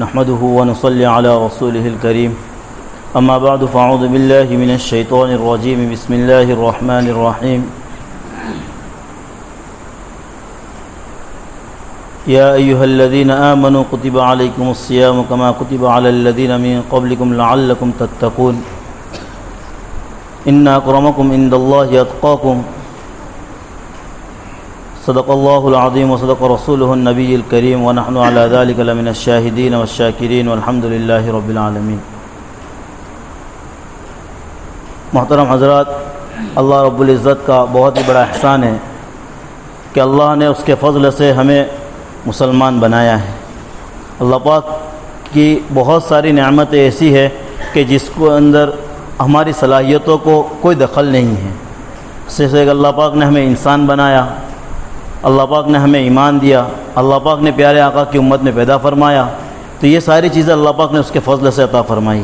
نحمده ونصلي على رسوله الكريم أما بعد فأعوذ بالله من الشيطان الرجيم بسم الله الرحمن الرحيم يا أيها الذين آمنوا كتب عليكم الصيام كما كتب على الذين من قبلكم لعلكم تتقون إن أكرمكم عند الله أتقاكم صدق الله العظيم وصدق رسوله النبي الكريم ونحن على ذلك لمن الشاهدين والشاكرين والحمد لله رب العالمين. محترم حضرات، اللہ رب العزت کا بہت ہی بڑا احسان ہے کہ اللہ نے اس کے فضل سے ہمیں مسلمان بنایا ہے. اللہ پاک کی بہت ساری نعمتیں ایسی ہے کہ جس کو اندر ہماری صلاحیتوں کو کوئی دخل نہیں ہے. جیسے کہ اللہ پاک نے ہمیں انسان بنایا، اللہ پاک نے ہمیں ایمان دیا، اللہ پاک نے پیارے آقا کی امت میں پیدا فرمایا، تو یہ ساری چیزیں اللہ پاک نے اس کے فضل سے عطا فرمائی.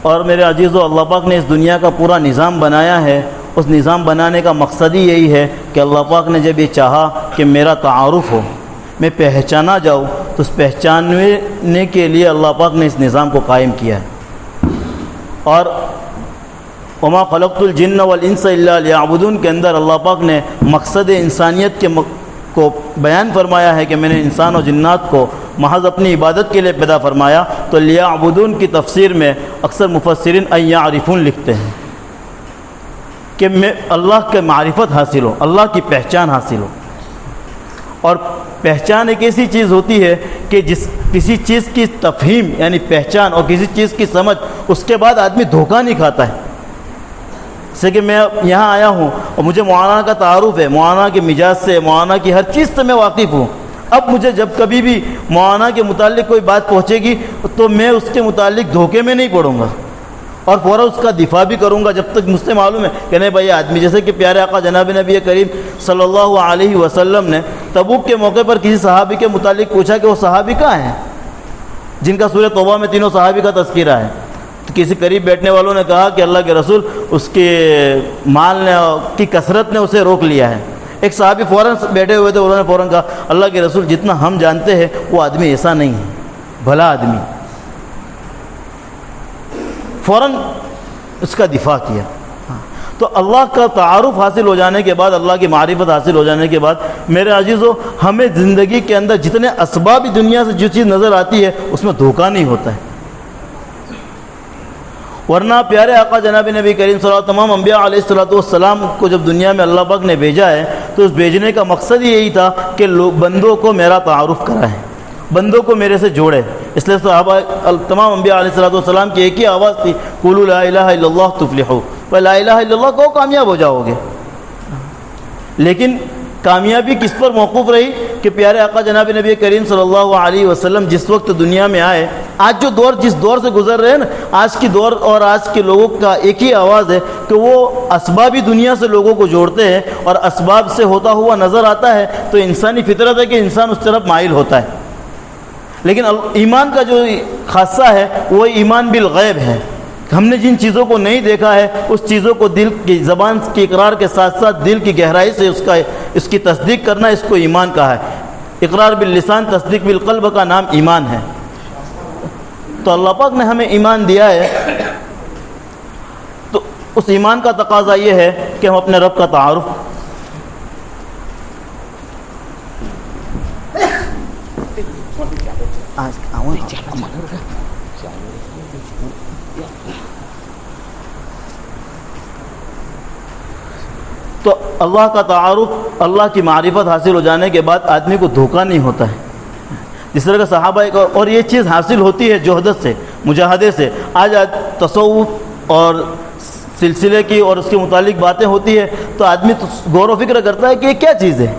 اور میرے عزیزو، اللہ پاک نے اس دنیا کا پورا نظام بنایا ہے. اس نظام بنانے کا مقصد ہی یہی ہے کہ اللہ پاک نے جب یہ چاہا کہ میرا تعارف ہو، میں پہچانا جاؤں، تو اس پہچاننے کے لیے اللہ پاک نے اس نظام کو قائم کیا ہے. اور وما خلقت الجن والانس الا لیعبدون کے اندر اللہ پاک نے مقصد انسانیت کو بیان فرمایا ہے کہ میں نے انسان و جنات کو محض اپنی عبادت کے لیے پیدا فرمایا. تو لیعبدون کی تفسیر میں اکثر مفسرین ان یعرفون لکھتے ہیں کہ میں اللہ کے معرفت حاصل ہو، اللہ کی پہچان حاصل ہو. اور پہچان ایک ایسی چیز ہوتی ہے کہ کسی چیز کی تفہیم یعنی پہچان اور کسی چیز کی سمجھ، اس کے بعد آدمی دھوکہ نہیں کھاتا ہے. جیسے کہ میں یہاں آیا ہوں اور مجھے معانہ کا تعارف ہے، معانہ کے مزاج سے، معانہ کی ہر چیز سے میں واقف ہوں. اب مجھے جب کبھی بھی معانہ کے متعلق کوئی بات پہنچے گی تو میں اس کے متعلق دھوکے میں نہیں پڑوں گا اور فوراً اس کا دفاع بھی کروں گا جب تک مجھ سے معلوم ہے کہ نہیں بھائی آدمی. جیسے کہ پیارے آقا جناب نبی کریم صلی اللہ علیہ وسلم نے تبوک کے موقع پر کسی صحابی کے متعلق پوچھا کہ وہ صحابی کہاں ہیں جن کا سورہ توبہ میں تینوں صحابی کا تذکرہ ہے. تو کسی قریب بیٹھنے والوں نے کہا کہ اللہ کے رسول، اس کے مال نے کی کثرت نے اسے روک لیا ہے. ایک صحابی فوراً بیٹھے ہوئے تھے، انہوں نے فوراً کہا اللہ کے رسول جتنا ہم جانتے ہیں وہ آدمی ایسا نہیں ہے، بھلا آدمی. فوراً اس کا دفاع کیا. تو اللہ کا تعارف حاصل ہو جانے کے بعد، اللہ کی معرفت حاصل ہو جانے کے بعد میرے عزیزو، ہمیں زندگی کے اندر جتنے اسباب دنیا سے جو چیز نظر آتی ہے اس میں دھوکہ نہیں ہوتا ہے. ورنہ پیارے آقا جناب نبی کریم صلی اللہ علیہ وسلم، تمام انبیاء علیہ الصلوۃ والسلام کو جب دنیا میں اللہ پاک نے بھیجا ہے تو اس بھیجنے کا مقصد ہی یہی تھا کہ بندوں کو میرا تعارف کرائے، بندوں کو میرے سے جوڑے. اس لیے صحابہ تمام انبیاء علیہ الصلوۃ والسلام کی ایک ہی آواز تھی، قولوا لا الہ الا اللہ تفلحوا. لا الہ الا اللہ کو کامیاب ہو جاؤ گے. لیکن کامیابی کس پر موقوف رہی کہ پیارے آقا جناب نبی کریم صلی اللہ علیہ وسلم جس وقت دنیا میں آئے، آج جو دور جس دور سے گزر رہے ہیں نا، آج کی دور اور آج کے لوگوں کا ایک ہی آواز ہے کہ وہ اسبابی دنیا سے لوگوں کو جوڑتے ہیں اور اسباب سے ہوتا ہوا نظر آتا ہے تو انسانی فطرت ہے کہ انسان اس طرف مائل ہوتا ہے. لیکن ایمان کا جو خاصہ ہے وہ ایمان بالغیب ہے. ہم نے جن چیزوں کو نہیں دیکھا ہے اس چیزوں کو دل کی زبان کی اقرار کے ساتھ ساتھ دل کی گہرائی سے اس کی تصدیق کرنا، اس کو ایمان کہا ہے. اقرار باللسان، تصدیق بالقلب کا نام ایمان ہے. تو اللہ پاک نے ہمیں ایمان دیا ہے، تو اس ایمان کا تقاضا یہ ہے کہ ہم اپنے رب کا تعارف تو اللہ کا تعارف، اللہ کی معرفت حاصل ہو جانے کے بعد آدمی کو دھوکہ نہیں ہوتا ہے. جس طرح کا صحابہ اور یہ چیز حاصل ہوتی ہے جہدت سے، مجاہدے سے. آج تصوف اور سلسلے کی اور اس کے متعلق باتیں ہوتی ہے تو آدمی غور و فکر کرتا ہے کہ یہ کیا چیز ہے.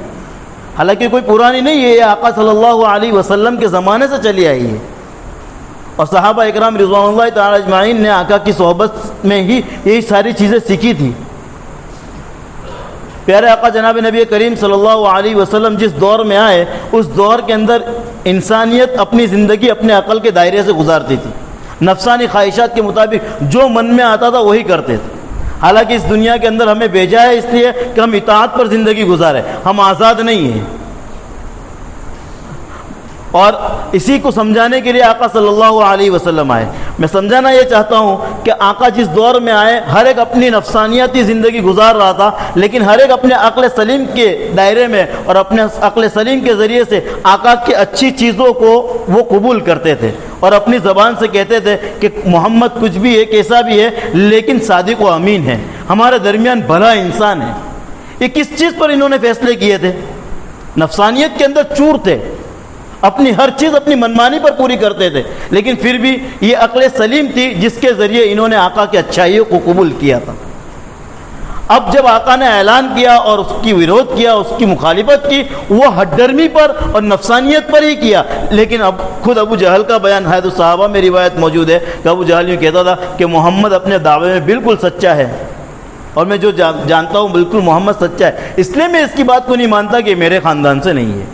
حالانکہ کوئی پرانی نہیں ہے، یہ آقا صلی اللہ علیہ وسلم کے زمانے سے چلی آئی ہے. اور صحابہ اکرام رضوان اللہ تعالی اجمعین نے آقا کی صحبت میں ہی یہی ساری چیزیں سیکھی تھی. پیارے آقا جناب نبی کریم صلی اللہ علیہ وسلم جس دور میں آئے، اس دور کے اندر انسانیت اپنی زندگی اپنے عقل کے دائرے سے گزارتی تھی. نفسانی خواہشات کے مطابق جو من میں آتا تھا وہی کرتے تھے. حالانکہ اس دنیا کے اندر ہمیں بھیجا ہے اس لیے کہ ہم اطاعت پر زندگی گزارے، ہم آزاد نہیں ہیں. اور اسی کو سمجھانے کے لیے آقا صلی اللہ علیہ وسلم آئے۔ میں سمجھانا یہ چاہتا ہوں کہ آقا جس دور میں آئے ہر ایک اپنی نفسانیتی زندگی گزار رہا تھا، لیکن ہر ایک اپنے عقل سلیم کے دائرے میں اور اپنے عقل سلیم کے ذریعے سے آقا کی اچھی چیزوں کو وہ قبول کرتے تھے اور اپنی زبان سے کہتے تھے کہ محمد کچھ بھی ہے، کیسا بھی ہے، لیکن صادق و امین ہے، ہمارے درمیان بھلا انسان ہے۔ یہ کس چیز پر انہوں نے فیصلے کیے تھے؟ نفسانیت کے اندر چور تھے، اپنی ہر چیز اپنی منمانی پر پوری کرتے تھے، لیکن پھر بھی یہ عقل سلیم تھی جس کے ذریعے انہوں نے آقا کی اچھائیوں کو قبول کیا تھا۔ اب جب آقا نے اعلان کیا اور اس کی ویرودھ کیا، اس کی مخالفت کی، وہ ہٹ ڈرمی پر اور نفسانیت پر ہی کیا، لیکن اب خود ابو جہل کا بیان حید الصحابہ میں روایت موجود ہے کہ ابو جہل یہ کہتا تھا کہ محمد اپنے دعوے میں بالکل سچا ہے، اور میں جو جانتا ہوں بالکل محمد سچا ہے، اس لیے میں اس کی بات کو نہیں مانتا کہ میرے خاندان سے نہیں ہے۔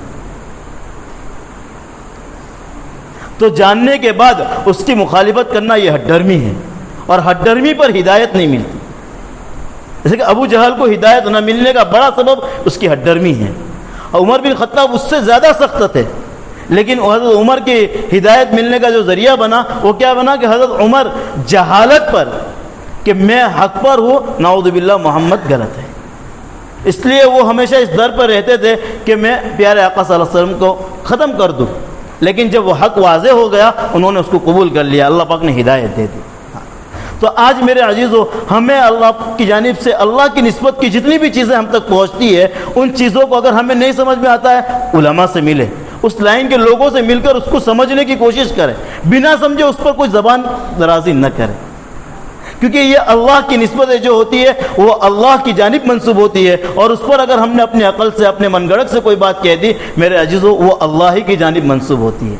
تو جاننے کے بعد اس کی مخالفت کرنا یہ ہٹ ڈرمی ہے، اور ہٹ ڈرمی پر ہدایت نہیں ملتی۔ جیسے کہ ابو جہل کو ہدایت نہ ملنے کا بڑا سبب اس کی ہٹ ڈرمی ہے، اور عمر بن خطاب اس سے زیادہ سخت تھے، لیکن حضرت عمر کی ہدایت ملنے کا جو ذریعہ بنا وہ کیا بنا کہ حضرت عمر جہالت پر کہ میں حق پر ہوں، نعوذ باللہ محمد غلط ہے، اس لیے وہ ہمیشہ اس در پر رہتے تھے کہ میں پیارے آقا صلی اللہ علیہ وسلم کو ختم کر دوں، لیکن جب وہ حق واضح ہو گیا انہوں نے اس کو قبول کر لیا، اللہ پاک نے ہدایت دے دی۔ تو آج میرے عزیزو، ہمیں اللہ کی جانب سے اللہ کی نسبت کی جتنی بھی چیزیں ہم تک پہنچتی ہے، ان چیزوں کو اگر ہمیں نہیں سمجھ میں آتا ہے، علماء سے ملے، اس لائن کے لوگوں سے مل کر اس کو سمجھنے کی کوشش کریں، بنا سمجھے اس پر کوئی زبان درازی نہ کریں، کیونکہ یہ اللہ کی نسبت جو ہوتی ہے وہ اللہ کی جانب منسوب ہوتی ہے، اور اس پر اگر ہم نے اپنے عقل سے اپنے من گھڑت سے کوئی بات کہہ دی میرے عزیزو، وہ اللہ ہی کی جانب منسوب ہوتی ہے۔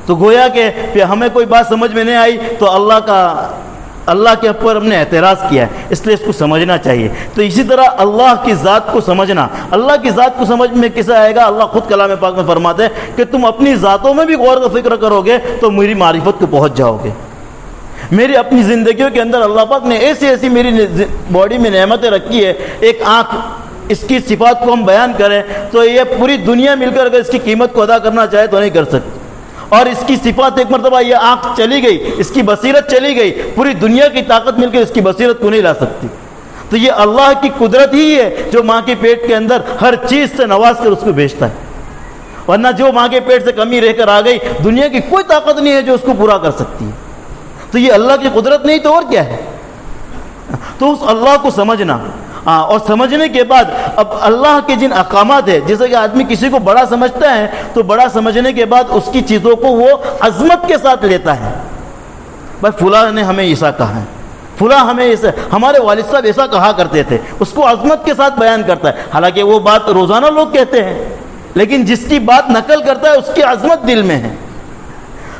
تو گویا کہ ہمیں کوئی بات سمجھ میں نہیں آئی تو اللہ کے اوپر ہم نے اعتراض کیا ہے، اس لیے اس کو سمجھنا چاہیے۔ تو اسی طرح اللہ کی ذات کو سمجھنا، اللہ کی ذات کو سمجھ میں کیسے آئے گا؟ اللہ خود کلام پاک میں فرماتے ہیں کہ تم اپنی ذاتوں میں بھی غور و فکر کرو گے تو میری معرفت کو پہنچ جاؤ گے۔ میری اپنی زندگیوں کے اندر اللہ پاک نے ایسی میری باڈی میں نعمتیں رکھی ہے، ایک آنکھ، اس کی صفات کو ہم بیان کریں تو یہ پوری دنیا مل کر اگر اس کی قیمت کو ادا کرنا چاہے تو نہیں کر سکتی، اور اس کی صفات ایک مرتبہ یہ آنکھ چلی گئی، اس کی بصیرت چلی گئی، پوری دنیا کی طاقت مل کر اس کی بصیرت کو نہیں لا سکتی۔ تو یہ اللہ کی قدرت ہی ہے جو ماں کے پیٹ کے اندر ہر چیز سے نواز کر اس کو بھیجتا ہے، ورنہ جو ماں کے پیٹ سے کمی رہ کر آ گئی، دنیا کی کوئی طاقت نہیں ہے جو اس کو پورا کر سکتی ہے۔ تو یہ اللہ کی قدرت نہیں تو اور کیا ہے؟ تو اس اللہ کو سمجھنا، اور سمجھنے کے بعد اب اللہ کے جن احکامات ہیں، جیسے کہ آدمی کسی کو بڑا سمجھتا ہے تو بڑا سمجھنے کے بعد اس کی چیزوں کو وہ عظمت کے ساتھ لیتا ہے، بھائی فلاں نے ہمیں ایسا کہا ہے، فلاں ہمیں ایسا، ہمارے والد صاحب ایسا کہا کرتے تھے، اس کو عظمت کے ساتھ بیان کرتا ہے، حالانکہ وہ بات روزانہ لوگ کہتے ہیں، لیکن جس کی بات نقل کرتا ہے اس کی عظمت دل میں ہے۔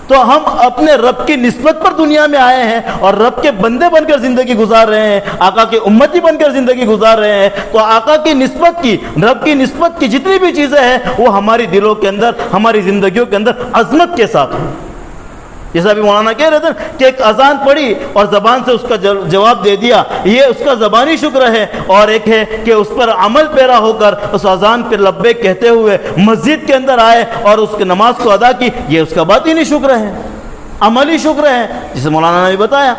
تو ہم اپنے رب کی نسبت پر دنیا میں آئے ہیں اور رب کے بندے بن کر زندگی گزار رہے ہیں، آقا کے امتی بن کر زندگی گزار رہے ہیں، تو آقا کی نسبت کی، رب کی نسبت کی جتنی بھی چیزیں ہیں وہ ہماری دلوں کے اندر، ہماری زندگیوں کے اندر عظمت کے ساتھ ہیں۔ جیسا بھی مولانا کہہ رہے تھے کہ ایک اذان پڑھی اور زبان سے اس کا جواب دے دیا، یہ اس کا زبانی شکر ہے، اور ایک ہے کہ اس پر عمل پیرا ہو کر اس اذان پہ لبیک کہتے ہوئے مسجد کے اندر آئے اور اس کی نماز کو ادا کی، یہ اس کا باطنی شکر ہے، عملی شکر ہے، جسے مولانا نے بھی بتایا۔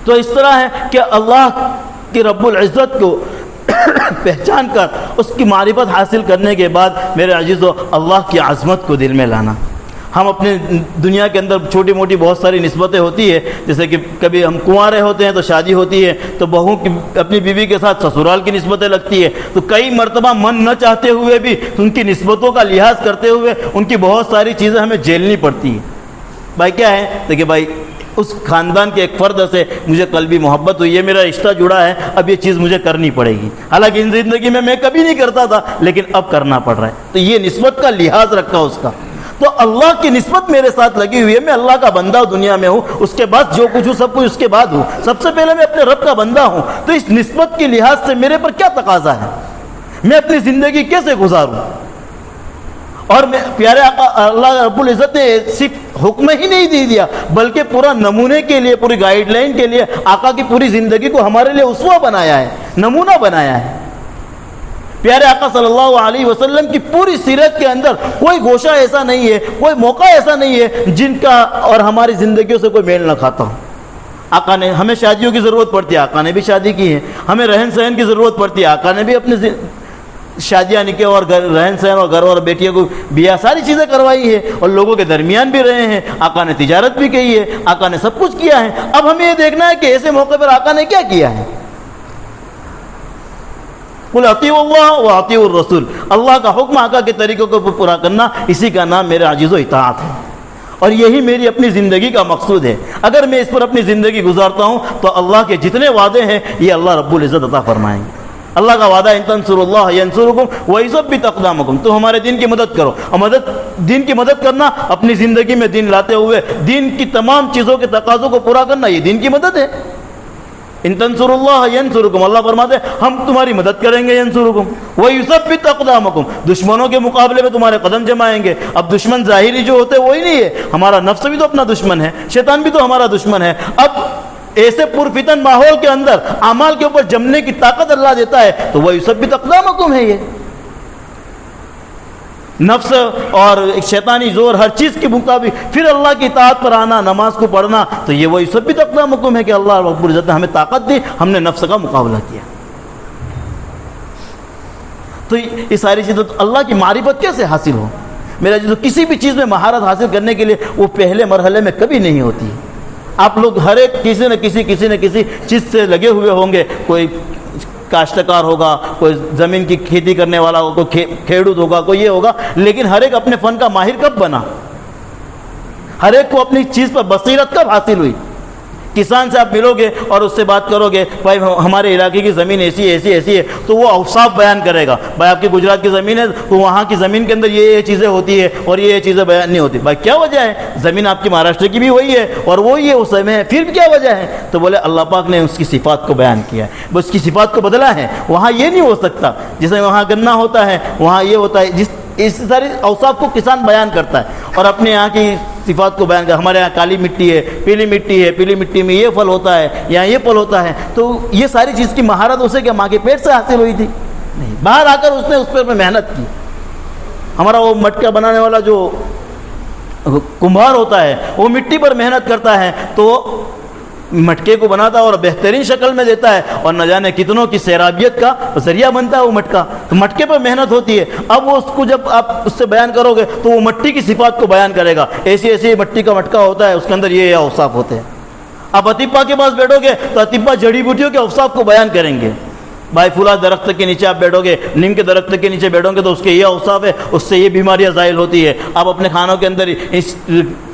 تو اس طرح ہے کہ اللہ کی رب العزت کو پہچان کر اس کی معرفت حاصل کرنے کے بعد میرے عزیزو، اللہ کی عظمت کو دل میں لانا۔ ہم اپنے دنیا کے اندر چھوٹی موٹی بہت ساری نسبتیں ہوتی ہے، جیسے کہ کبھی ہم کنوارے ہوتے ہیں تو شادی ہوتی ہے تو بہو کی اپنی بیوی کے ساتھ سسرال کی نسبتیں لگتی ہے، تو کئی مرتبہ من نہ چاہتے ہوئے بھی ان کی نسبتوں کا لحاظ کرتے ہوئے ان کی بہت ساری چیزیں ہمیں جھیلنی پڑتی ہیں۔ بھائی کیا ہے؟ دیکھیں بھائی، اس خاندان کے ایک فرد سے مجھے قلبی محبت ہوئی ہے، میرا رشتہ جڑا ہے، اب یہ چیز مجھے کرنی پڑے گی، حالانکہ ان زندگی میں کبھی نہیں کرتا تھا لیکن اب کرنا پڑ رہا ہے، تو یہ نسبت کا لحاظ رکھا اس کا۔ تو اللہ کی نسبت میرے ساتھ لگی ہوئی ہے، میں اللہ کا بندہ دنیا میں ہوں، اس کے بعد جو کچھ ہوں سب کچھ اس کے بعد ہوں، سب سے پہلے میں اپنے رب کا بندہ ہوں، تو اس نسبت کے لحاظ سے میرے پر کیا تقاضا ہے، میں اپنی زندگی کیسے گزاروں؟ اور میں پیارے آقا اللہ رب العزت نے صرف حکم ہی نہیں دے دیا بلکہ پورا نمونے کے لیے، پوری گائیڈ لائن کے لیے آقا کی پوری زندگی کو ہمارے لیے اسوہ بنایا ہے، نمونہ بنایا ہے پیارے آقا صلی اللہ علیہ وسلم کی پوری سیرت کے اندر کوئی گوشہ ایسا نہیں ہے، کوئی موقع ایسا نہیں ہے جن کا اور ہماری زندگیوں سے کوئی میل نہ کھاتا ہو۔ آقا نے ہمیں شادیوں کی ضرورت پڑتی ہے، آقا نے بھی شادی کی ہے۔ ہمیں رہن سہن کی ضرورت پڑتی ہے، آقا نے بھی اپنے شادیاں نکاح اور رہن سہن اور گھر اور بیٹیوں کو بیاہ ساری چیزیں کروائی ہے، اور لوگوں کے درمیان بھی رہے ہیں۔ آقا نے تجارت بھی کی ہے، آقا نے سب کچھ کیا ہے۔ اب ہمیں یہ دیکھنا ہے کہ ایسے موقع پر آقا نے کیا کیا ہے۔ قل اطیعوا اللہ و اطیعوا الرسول، اللہ کا حکم آقا کے طریقوں کو پورا کرنا، اسی کا نام میرے عجز و اطاعت ہے، اور یہی میری اپنی زندگی کا مقصود ہے۔ اگر میں اس پر اپنی زندگی گزارتا ہوں تو اللہ کے جتنے وعدے ہیں یہ اللہ رب العزت عطا فرمائیں گے۔ اللہ کا وعدہ ان تنصروا اللہ ینصرکم ویثبت اقدامکم، تو ہمارے دین کی مدد کرو، اور دین کی مدد کرنا، اپنی زندگی میں دین لاتے ہوئے دین کی تمام چیزوں کے تقاضوں کو پورا کرنا، یہ دین کی مدد ہے۔ ان تنصروا اللہ ینصرکم، اللہ فرماتے ہیں ہم تمہاری مدد کریں گے، ینصرکم ویثبت اقدامکم، دشمنوں کے مقابلے میں تمہارے قدم جمائیں گے۔ اب دشمن ظاہری جو ہوتے ہیں وہی نہیں ہے، ہمارا نفس بھی تو اپنا دشمن ہے، شیطان بھی تو ہمارا دشمن ہے۔ اب ایسے پرفتن ماحول کے اندر اعمال کے اوپر جمنے کی طاقت اللہ دیتا ہے تو ویثبت اقدامکم ہے۔ یہ نفس اور شیطانی زور ہر چیز کے مطابق پھر اللہ کی اطاعت پر آنا، نماز کو پڑھنا، تو یہ ویثبت اقدامکم ہے کہ اللہ رب العزت نے ہمیں طاقت دی، ہم نے نفس کا مقابلہ کیا۔ تو یہ ساری چیزیں اللہ کی معرفت کیسے حاصل ہو؟ میرا جو کسی بھی چیز میں مہارت حاصل کرنے کے لیے وہ پہلے مرحلے میں کبھی نہیں ہوتی۔ آپ لوگ ہر ایک کسی نہ کسی چیز سے لگے ہوئے ہوں گے، کوئی کاشتکار ہوگا، کوئی زمین کی کھیتی کرنے والا ہوگا، کوئی کھیڑوت ہوگا، کوئی یہ ہوگا، لیکن ہر ایک اپنے فن کا ماہر کب بنا؟ ہر ایک کو اپنی چیز پر بصیرت کب حاصل ہوئی؟ کسان سے آپ ملو گے اور اس سے بات کرو گے، بھائی ہمارے علاقے کی زمین ایسی ہے، تو وہ اوصاف بیان کرے گا۔ بھائی آپ کی گجرات کی زمین ہے تو وہاں کی زمین کے اندر یہ چیزیں ہوتی ہے اور یہ چیزیں بیان نہیں ہوتی۔ بھائی کیا وجہ ہے؟ زمین آپ کی مہاراشٹر کی بھی وہی ہے اور وہی ہے اس میں، پھر کیا وجہ ہے؟ تو بولے اللہ پاک نے اس کی صفات کو بیان کیا ہے، اس کی صفات کو بدلا ہے۔ وہاں یہ نہیں ہو سکتا، جیسے وہاں گنا ہوتا ہے وہاں یہ ہوتا ہے، اس ساری اوصاف کو کسان بیان کرتا ہے اور اپنے یہاں کی صفات کو بیان کرتا ہے۔ ہمارے یہاں کالی مٹی ہے، پیلی مٹی میں یہ پھل ہوتا ہے، یہاں یہ پھل ہوتا ہے۔ تو یہ ساری چیز کی مہارت اسے کیا ماں کے پیٹ سے حاصل ہوئی تھی؟ نہیں، باہر آ کر اس نے اس پر محنت کی۔ ہمارا وہ مٹکا بنانے والا جو کمبھار ہوتا ہے وہ مٹی پر محنت کرتا ہے تو مٹکے کو بناتا ہے اور بہترین شکل میں دیتا ہے، اور نہ جانے کتنوں کی سیرابیت کا ذریعہ بنتا ہے وہ مٹکا۔ تو مٹکے پر محنت ہوتی ہے۔ اب وہ اس کو جب آپ اس سے بیان کرو گے تو وہ مٹی کی صفات کو بیان کرے گا، ایسی مٹی کا مٹکا ہوتا ہے، اس کے اندر یہ اوصاف ہوتے ہیں۔ اب اطباء کے پاس بیٹھو گے تو اطباء جڑی بوٹیوں کے اوصاف کو بیان کریں گے۔ بھائی فلاں درخت کے نیچے آپ بیٹھو گے، نیم کے درخت کے نیچے بیٹھو گے تو اس کے یہ اوصاف ہے، اس سے یہ بیماریاں ظاہر ہوتی ہے۔ آپ اپنے کھانوں کے اندر اس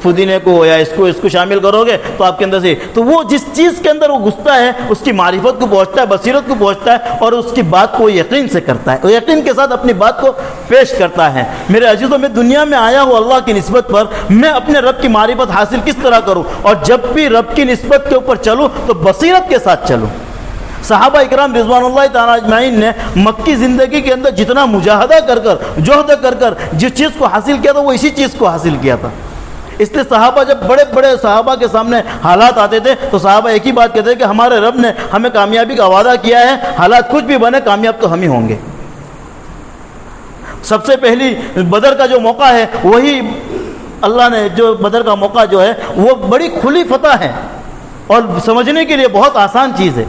پودینے کو یا اس کو شامل کرو گے تو آپ کے اندر سے تو وہ جس چیز کے اندر وہ گھستا ہے اس کی معرفت کو پہنچتا ہے، بصیرت کو پہنچتا ہے، اور اس کی بات کو یقین سے کرتا ہے، وہ یقین کے ساتھ اپنی بات کو پیش کرتا ہے۔ میرے عزیزوں، میں دنیا میں آیا ہوں اللہ کی نسبت پر، میں اپنے رب کی معرفت حاصل کس طرح کروں؟ اور جب بھی رب کی نسبت کے اوپر چلوں تو بصیرت کے ساتھ چلوں۔ صحابہ اکرام رضوان اللہ تعالیٰ اجمعین نے مکی زندگی کے اندر جتنا مجاہدہ جہد کر جس چیز کو حاصل کیا تھا وہ اسی چیز کو حاصل کیا تھا۔ اس لیے صحابہ جب بڑے صحابہ کے سامنے حالات آتے تھے تو صحابہ ایک ہی بات کہتے تھے کہ ہمارے رب نے ہمیں کامیابی کا وعدہ کیا ہے، حالات کچھ بھی بنے کامیاب تو ہم ہی ہوں گے۔ سب سے پہلی بدر کا جو موقع ہے وہی اللہ نے جو بدر کا موقع جو ہے وہ بڑی کھلی فتح ہے اور سمجھنے کے لیے بہت آسان چیز ہے۔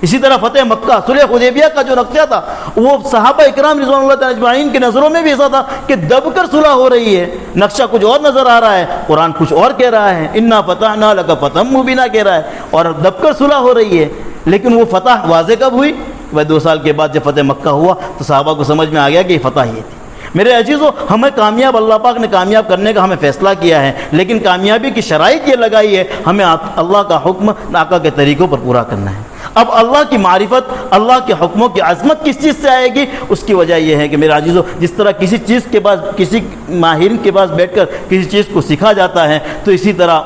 اسی طرح فتح مکہ، صلح حدیبیہ کا جو نقشہ تھا وہ صحابہ اکرام رضوان اللہ تعالیٰ اجمعین کی نظروں میں بھی ایسا تھا کہ دب کر صلح ہو رہی ہے، نقشہ کچھ اور نظر آ رہا ہے، قرآن کچھ اور کہہ رہا ہے، انا فتحنا لک فتحا مبینا کہہ رہا ہے، اور دب کر صلح ہو رہی ہے۔ لیکن وہ فتح واضح کب ہوئی؟ وہ 2 سال کے بعد جب فتح مکہ ہوا تو صحابہ کو سمجھ میں آ گیا کہ یہ فتح یہ تھی۔ میرے عزیزو، ہمیں کامیاب اللہ پاک نے کامیاب کرنے کا ہمیں فیصلہ کیا ہے، لیکن کامیابی کی شرائط یہ لگائی ہے ہمیں اللہ کا حکم آقا کے طریقوں پر پورا کرنا ہے۔ اب اللہ کی معرفت، اللہ کے حکموں کی عظمت کس چیز سے آئے گی؟ اس کی وجہ یہ ہے کہ میرے عزیزو، جس طرح کسی چیز کے پاس، کسی ماہرین کے پاس بیٹھ کر کسی چیز کو سیکھا جاتا ہے، تو اسی طرح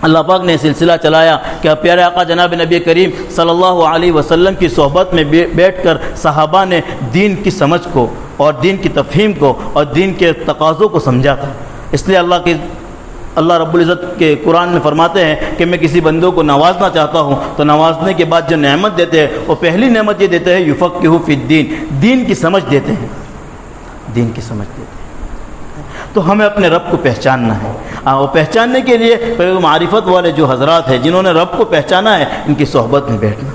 اللہ پاک نے سلسلہ چلایا کہ پیارے آقا جناب نبی کریم صلی اللہ علیہ وسلم کی صحبت میں بیٹھ کر صحابہ نے دین کی سمجھ کو اور دین کی تفہیم کو اور دین کے تقاضوں کو سمجھا تھا۔ اس لیے اللہ رب العزت کے قرآن میں فرماتے ہیں کہ میں کسی بندوں کو نوازنا چاہتا ہوں تو نوازنے کے بعد جو نعمت دیتے ہیں وہ پہلی نعمت یہ دیتے ہیں یفقہہ فی الدین، دین کی سمجھ دیتے ہیں، دین کی سمجھ دیتے ہیں۔ تو ہمیں اپنے رب کو پہچاننا ہے، وہ پہچاننے کے لیے معرفت والے جو حضرات ہیں جنہوں نے رب کو پہچانا ہے ان کی صحبت میں بیٹھنا۔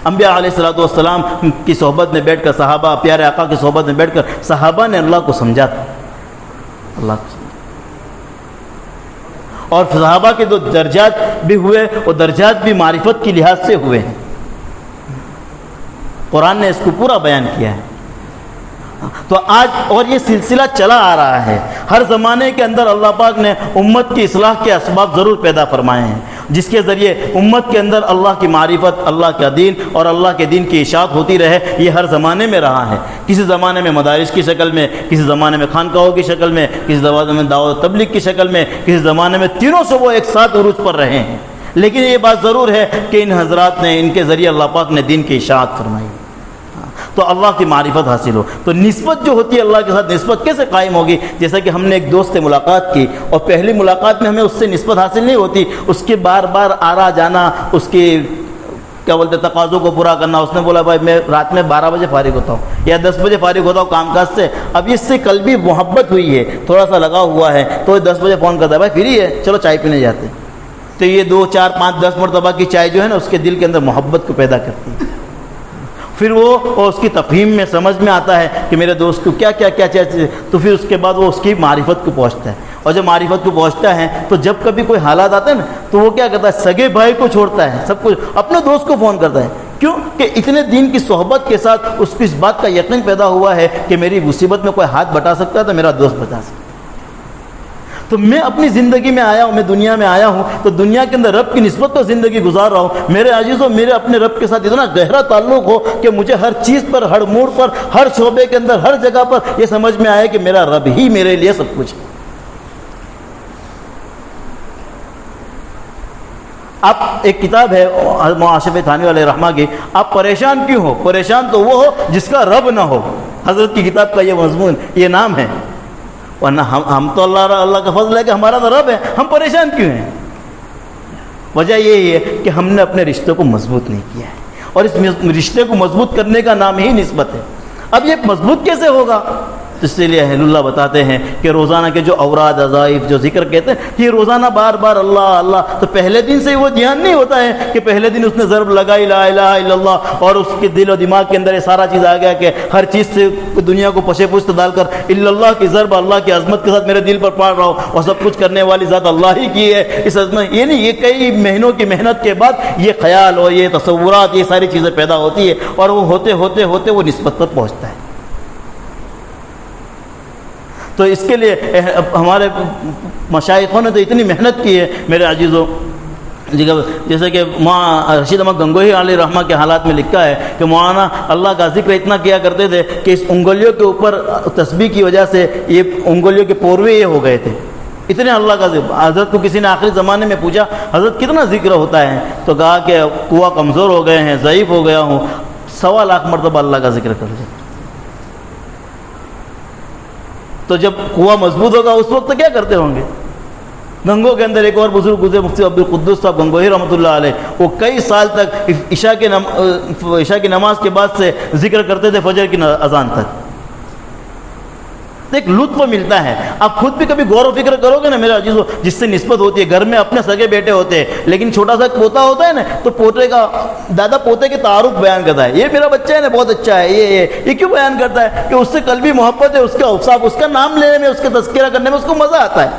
انبیاء علیہ الصلوۃ والسلام کی صحبت میں بیٹھ کر صحابہ، پیارے آقا کی صحبت میں بیٹھ کر صحابہ نے اللہ کو سمجھا تھا، اللہ کو سمجھا، اور صحابہ کے جو درجات بھی ہوئے وہ درجات بھی معرفت کی لحاظ سے ہوئے ہیں، قرآن نے اس کو پورا بیان کیا ہے۔ تو آج اور یہ سلسلہ چلا آ رہا ہے، ہر زمانے کے اندر اللہ پاک نے امت کی اصلاح کے اسباب ضرور پیدا فرمائے ہیں جس کے ذریعے امت کے اندر اللہ کی معرفت، اللہ کا دین اور اللہ کے دین کی اشاعت ہوتی رہے۔ یہ ہر زمانے میں رہا ہے، کسی زمانے میں مدارس کی شکل میں، کسی زمانے میں خانقاہوں کی شکل میں، کسی زمانے میں دعوت و تبلیغ کی شکل میں، کسی زمانے میں تینوں سے وہ ایک ساتھ عروج پر رہے ہیں۔ لیکن یہ بات ضرور ہے کہ ان حضرات نے، ان کے ذریعے اللہ پاک نے دین کی اشاعت فرمائی تو اللہ کی معرفت حاصل ہو۔ تو نسبت جو ہوتی ہے اللہ کے ساتھ، نسبت کیسے قائم ہوگی؟ جیسا کہ ہم نے ایک دوست سے ملاقات کی اور پہلی ملاقات میں ہمیں اس سے نسبت حاصل نہیں ہوتی، اس کے بار بار آرا جانا، اس کی کیا بولتے تقاضوں کو پورا کرنا۔ اس نے بولا بھائی میں رات میں 12 بجے فارغ ہوتا ہوں یا 10 بجے فارغ ہوتا ہوں کام کاج سے، اب اس سے قلبی محبت ہوئی ہے، تھوڑا سا لگا ہوا ہے تو 10 بجے فون کرتا ہے بھائی فری ہے چلو چائے پینے جاتے ہیں۔ تو یہ 2 4 5 10 مرتبہ کی چائے جو ہے نا اس کے دل کے اندر محبت کو پیدا کرتی ہے۔ پھر وہ اور اس کی تفہیم میں سمجھ میں آتا ہے کہ میرے دوست کو کیا کیا کیا چاہیے، تو پھر اس کے بعد وہ اس کی معرفت کو پہنچتا ہے، اور جب معرفت کو پہنچتا ہے تو جب کبھی کوئی حالات آتے ہیں نا تو وہ کیا کرتا ہے، سگے بھائی کو چھوڑتا ہے، سب کچھ اپنے دوست کو فون کرتا ہے۔ کیوں کہ اتنے دین کی صحبت کے ساتھ اس کو اس بات کا یقین پیدا ہوا ہے کہ میری مصیبت میں کوئی ہاتھ بٹا سکتا ہے تو میرا دوست بتا سکتا ہے۔ تو میں اپنی زندگی میں آیا ہوں، میں دنیا میں آیا ہوں تو دنیا کے اندر رب کی نسبت پر زندگی گزار رہا ہوں۔ میرے عزیزوں، میرے اپنے رب کے ساتھ اتنا گہرا تعلق ہو کہ مجھے ہر چیز پر، ہر موڑ پر، ہر شعبے کے اندر، ہر جگہ پر یہ سمجھ میں آئے کہ میرا رب ہی میرے لیے سب کچھ ہے۔ آپ ایک کتاب ہے آصف تھانوی علیہ رحمہ کی، آپ پریشان کیوں ہو؟ پریشان تو وہ ہو جس کا رب نہ ہو۔ حضرت کی کتاب کا یہ مضمون، یہ نام ہے، ورنہ ہم تو اللہ کا فضل ہے کہ ہمارا تو رب ہے، ہم پریشان کیوں ہیں؟ وجہ یہی ہے کہ ہم نے اپنے رشتوں کو مضبوط نہیں کیا ہے، اور اس رشتے کو مضبوط کرنے کا نام ہی نسبت ہے۔ اب یہ مضبوط کیسے ہوگا؟ تو اس لیے اہل اللہ بتاتے ہیں کہ روزانہ کے جو اوراد وظائف جو ذکر کہتے ہیں، یہ روزانہ بار بار اللہ اللہ، تو پہلے دن سے وہ دھیان نہیں ہوتا ہے کہ پہلے دن اس نے ضرب لگائی لا الہ الا اللہ، اور اس کے دل و دماغ کے اندر یہ سارا چیز آ گیا کہ ہر چیز سے دنیا کو پشے پشت ڈال کر الا اللہ کی ضرب، اللہ کی عظمت کے ساتھ میرے دل پر پڑ رہا ہوں، اور سب کچھ کرنے والی ذات اللہ ہی کی ہے اس عظمت۔ یہ نہیں، یہ کئی مہینوں کی محنت کے بعد یہ خیال اور یہ تصورات، یہ ساری چیزیں پیدا ہوتی ہے، اور وہ ہوتے ہوتے ہوتے وہ نسبت پر پہنچتا ہے۔ تو اس کے لیے ہمارے مشائخوں نے تو اتنی محنت کی ہے میرے عزیزوں، جیسے کہ رشید احمد گنگوہی علیہ رحمہ کے حالات میں لکھا ہے کہ مولانا اللہ کا ذکر اتنا کیا کرتے تھے کہ اس انگلیوں کے اوپر تسبیح کی وجہ سے یہ انگلیوں کے پوروے یہ ہو گئے تھے، اتنے اللہ کا ذکر۔ حضرت کو کسی نے آخری زمانے میں پوچھا حضرت کتنا ذکر ہوتا ہے، تو کہا کہ قوا کمزور ہو گئے ہیں، ضعیف ہو گیا ہوں، 1.25 لاکھ مرتبہ اللہ کا ذکر کر لیں۔ تو جب قوا مضبوط ہوگا اس وقت کیا کرتے ہوں گے؟ گنگوں کے اندر ایک اور بزرگ گزرے، مفتی عبدالقدوس صاحب گنگوہی رحمۃ اللہ علیہ، وہ کئی سال تک عشاء کی نماز کے بعد سے ذکر کرتے تھے فجر کی اذان تک۔ ایک لطف ملتا ہے، آپ خود بھی کبھی غور و فکر کرو گے نا میرے عزیزو، جس سے نسبت ہوتی ہے۔ گھر میں اپنے سگے بیٹے ہوتے ہیں، لیکن چھوٹا سا پوتا ہوتا ہے نا، تو پوتے کا دادا پوتے کے تعارف بیان کرتا ہے، یہ میرا بچہ ہے نا بہت اچھا ہے، یہ کیوں بیان کرتا ہے؟ کہ اس سے قلبی محبت ہے، اس کا اوصاف، اس کا نام لینے میں، اس کا تذکرہ کرنے میں اس کو مزہ آتا ہے۔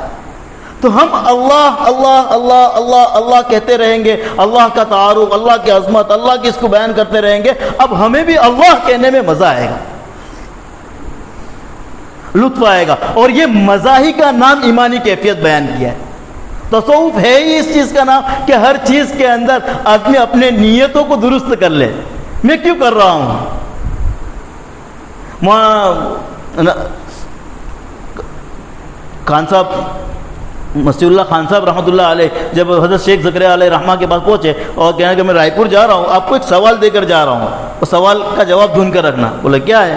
تو ہم اللہ اللہ اللہ اللہ اللہ کہتے رہیں گے، اللہ کا تعارف، اللہ کی عظمت، اللہ کی اس کو بیان کرتے رہیں گے، اب ہمیں بھی اللہ کہنے میں مزہ آئے گا، لطف آئے گا۔ اور یہ مزاحی کا نام ایمانی کیفیت بیان کیا ہے۔ تصوف ہے ہی اس چیز کا نام کہ ہر چیز کے اندر آدمی اپنے نیتوں کو درست کر لے، میں کیوں کر رہا ہوں۔ خان صاحب، مسیح اللہ خان صاحب رحمۃ اللہ علیہ جب حضرت شیخ زکریا علیہ رحمہ کے پاس پہنچے اور کہنا کہ میں رائے پور جا رہا ہوں، آپ کو ایک سوال دے کر جا رہا ہوں، وہ سوال کا جواب ڈھونڈ کر رکھنا۔ بولے کیا ہے؟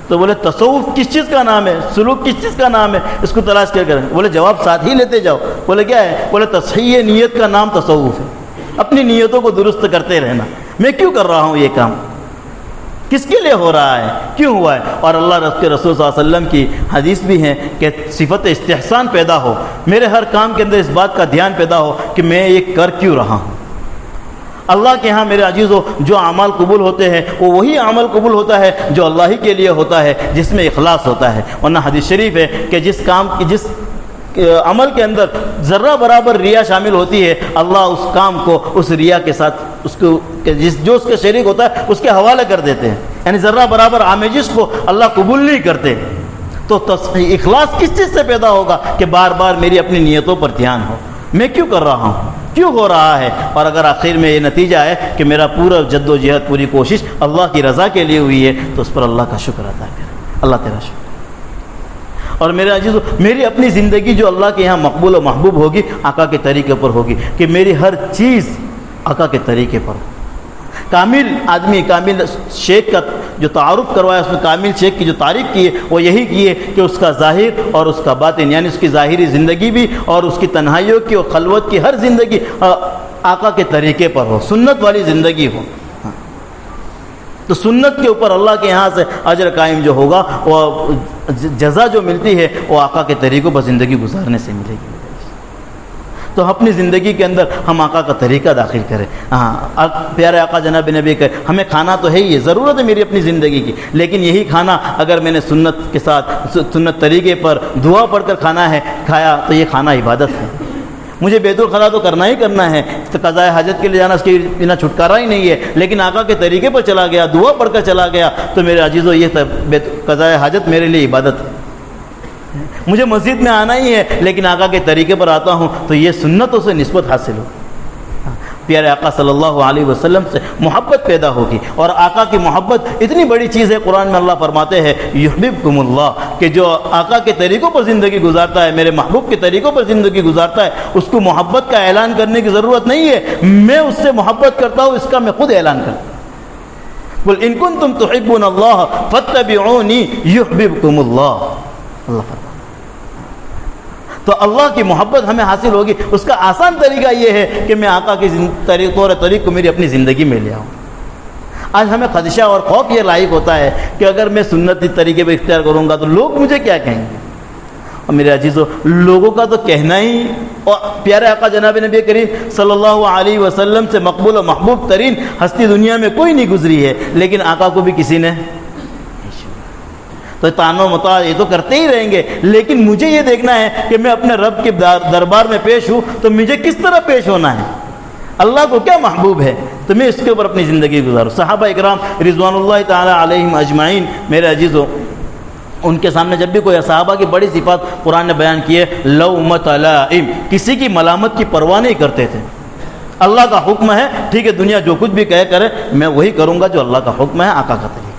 تو بولے تصوف کس چیز کا نام ہے، سلوک کس چیز کا نام ہے، اس کو تلاش کر کریں. بولے جواب ساتھ ہی لیتے جاؤ. بولے کیا ہے؟ بولے تصحیح نیت کا نام تصوف ہے. اپنی نیتوں کو درست کرتے رہنا. میں کیوں کر رہا ہوں یہ کام، کس کے لیے ہو رہا ہے، کیوں ہوا ہے. اور اللہ کے رسول صلی اللہ علیہ وسلم کی حدیث بھی ہے کہ صفت استحسان پیدا ہو، میرے ہر کام کے اندر اس بات کا دھیان پیدا ہو کہ میں یہ کر کیوں رہا ہوں. اللہ کے ہاں میرے عزیزو جو اعمال قبول ہوتے ہیں وہ وہی عمل قبول ہوتا ہے جو اللہ ہی کے لیے ہوتا ہے، جس میں اخلاص ہوتا ہے. ورنہ حدیث شریف ہے کہ جس عمل کے اندر ذرہ برابر ریا شامل ہوتی ہے، اللہ اس کام کو اس ریا کے ساتھ جو اس کا شریک ہوتا ہے اس کے حوالے کر دیتے ہیں. یعنی ذرہ برابر آمیزش کو اللہ قبول نہیں کرتے. تو اخلاص کس چیز سے پیدا ہوگا کہ بار بار میری اپنی نیتوں پر دھیان ہو، میں کیوں کر رہا ہوں، کیوں ہو رہا ہے. اور اگر آخر میں یہ نتیجہ ہے کہ میرا پورا جد و جہد، پوری کوشش اللہ کی رضا کے لیے ہوئی ہے، تو اس پر اللہ کا شکر ادا کریں. اللہ تیرا شکر. اور میرے عزیزو میری اپنی زندگی جو اللہ کے یہاں مقبول و محبوب ہوگی، آقا کے طریقے پر ہوگی کہ میری ہر چیز آقا کے طریقے پر. کامل آدمی، کامل شیخ کا جو تعارف کروایا، اس میں کامل شیخ کی جو تعریف کی ہے وہ یہی کی ہے کہ اس کا ظاہر اور اس کا باطن، یعنی اس کی ظاہری زندگی بھی اور اس کی تنہائیوں کی اور خلوت کی ہر زندگی آقا کے طریقے پر ہو، سنت والی زندگی ہو. تو سنت کے اوپر اللہ کے یہاں سے اجر قائم جو ہوگا، وہ جزا جو ملتی ہے وہ آقا کے طریقوں پر زندگی گزارنے سے ملے گی. تو اپنی زندگی کے اندر ہم آقا کا طریقہ داخل کریں. ہاں پیارے آقا جناب نبی کہ ہمیں کھانا تو ہے ہی ہے، ضرورت ہے میری اپنی زندگی کی، لیکن یہی کھانا اگر میں نے سنت کے ساتھ سنت طریقے پر دعا پڑھ کر کھایا تو یہ کھانا عبادت ہے. مجھے بیت الخلا تو کرنا ہی کرنا ہے، تو قضاء حاجت کے لیے جانا اس کے بنا چھٹکارا ہی نہیں ہے، لیکن آقا کے طریقے پر چلا گیا، دعا پڑھ کر چلا گیا، تو میرے عزیزو یہ قضاء حاجت میرے لیے عبادت ہے. مجھے مسجد میں آنا ہی ہے لیکن آقا کے طریقے پر آتا ہوں تو یہ سنتوں سے نسبت حاصل ہو. پیارے آقا صلی اللہ علیہ وسلم سے محبت پیدا ہوگی. اور آقا کی محبت اتنی بڑی چیز ہے، قرآن میں اللہ فرماتے ہیں یحببکم اللہ، کہ جو آقا کے طریقوں پر زندگی گزارتا ہے، میرے محبوب کے طریقوں پر زندگی گزارتا ہے، اس کو محبت کا اعلان کرنے کی ضرورت نہیں ہے. میں اس سے محبت کرتا ہوں، اس کا میں خود اعلان کرتا ہوں. قل ان کنتم تحبون اللہ فاتبعونی یحببکم اللہ. اللہ فرماتا تو اللہ کی محبت ہمیں حاصل ہوگی. اس کا آسان طریقہ یہ ہے کہ میں آقا کی طریق کو میری اپنی زندگی میں لے آؤں. آج ہمیں خدشہ اور خوف یہ لاحق ہوتا ہے کہ اگر میں سنتی طریقے پہ اختیار کروں گا تو لوگ مجھے کیا کہیں گے. اور میرے عزیزو لوگوں کا تو کہنا ہی، اور پیارے آقا جناب نبی کریم صلی اللہ علیہ وسلم سے مقبول و محبوب ترین ہستی دنیا میں کوئی نہیں گزری ہے، لیکن آقا کو بھی کسی نے تو تانو متا یہ تو کرتے ہی رہیں گے. لیکن مجھے یہ دیکھنا ہے کہ میں اپنے رب کے دربار میں پیش ہوں تو مجھے کس طرح پیش ہونا ہے، اللہ کو کیا محبوب ہے، تو میں اس کے اوپر اپنی زندگی گزاروں. صحابہ اکرام رضوان اللہ تعالی علیہم اجمعین میرے عزیزو، ان کے سامنے جب بھی کوئی صحابہ کی بڑی صفات قرآن نے بیان کی ہے، لومۃ لائم، کسی کی ملامت کی پرواہ نہیں کرتے تھے. اللہ کا حکم ہے، ٹھیک ہے دنیا جو کچھ بھی کہے کرے، میں وہی کروں گا جو اللہ کا حکم ہے، آقا کا طریقہ ہے.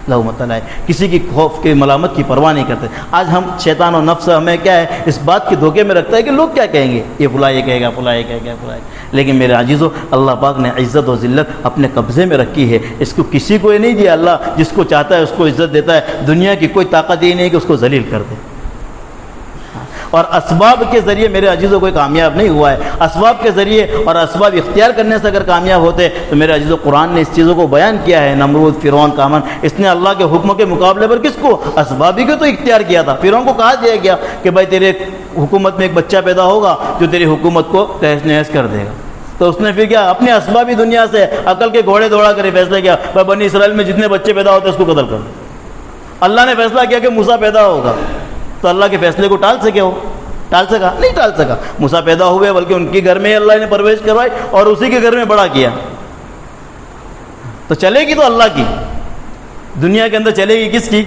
لومۃ لائم، کسی کی خوف کی ملامت کی پرواہ نہیں کرتے. آج ہم شیطان و نفس ہمیں کیا ہے اس بات کے دھوکے میں رکھتا ہے کہ لوگ کیا کہیں گے، یہ فلاں یہ کہے گا، فلاں یہ کہے گا، فلاں. لیکن میرے عزیزو اللہ پاک نے عزت و ذلت اپنے قبضے میں رکھی ہے. اس کو کسی کو یہ نہیں دیا. اللہ جس کو چاہتا ہے اس کو عزت دیتا ہے. دنیا کی کوئی طاقت یہ نہیں کہ اس کو ذلیل کر دے. اور اسباب کے ذریعے میرے عزیزوں کوئی کامیاب نہیں ہوا ہے. اسباب کے ذریعے اور اسباب اختیار کرنے سے اگر کامیاب ہوتے تو میرے عزیزوں قرآن نے اس چیزوں کو بیان کیا ہے. نمرود، فرعون، ہامان، اس نے اللہ کے حکم کے مقابلے پر کس کو، اسبابی کو تو اختیار کیا تھا. فرعون کو کہا دیا گیا کہ بھائی تیرے حکومت میں ایک بچہ پیدا ہوگا جو تیری حکومت کو تہس نہس کر دے گا. تو اس نے پھر کیا اپنے اسبابی دنیا سے عقل کے گھوڑے دوڑا کر فیصلہ کیا بھائی بنی اسرائیل میں جتنے بچے پیدا ہوتے ہیں اس کو قتل کر دو. اللہ نے فیصلہ کیا کہ موسیٰ پیدا ہوگا، تو اللہ کے فیصلے کو ٹال سکے، ہو ٹال سکا؟ نہیں ٹال سکا. موسیٰ پیدا ہوئے بلکہ ان کے گھر میں اللہ نے پرورش کروائی اور اسی کے گھر میں بڑا کیا. تو چلے گی تو اللہ کی، دنیا کے اندر چلے گی کس کی؟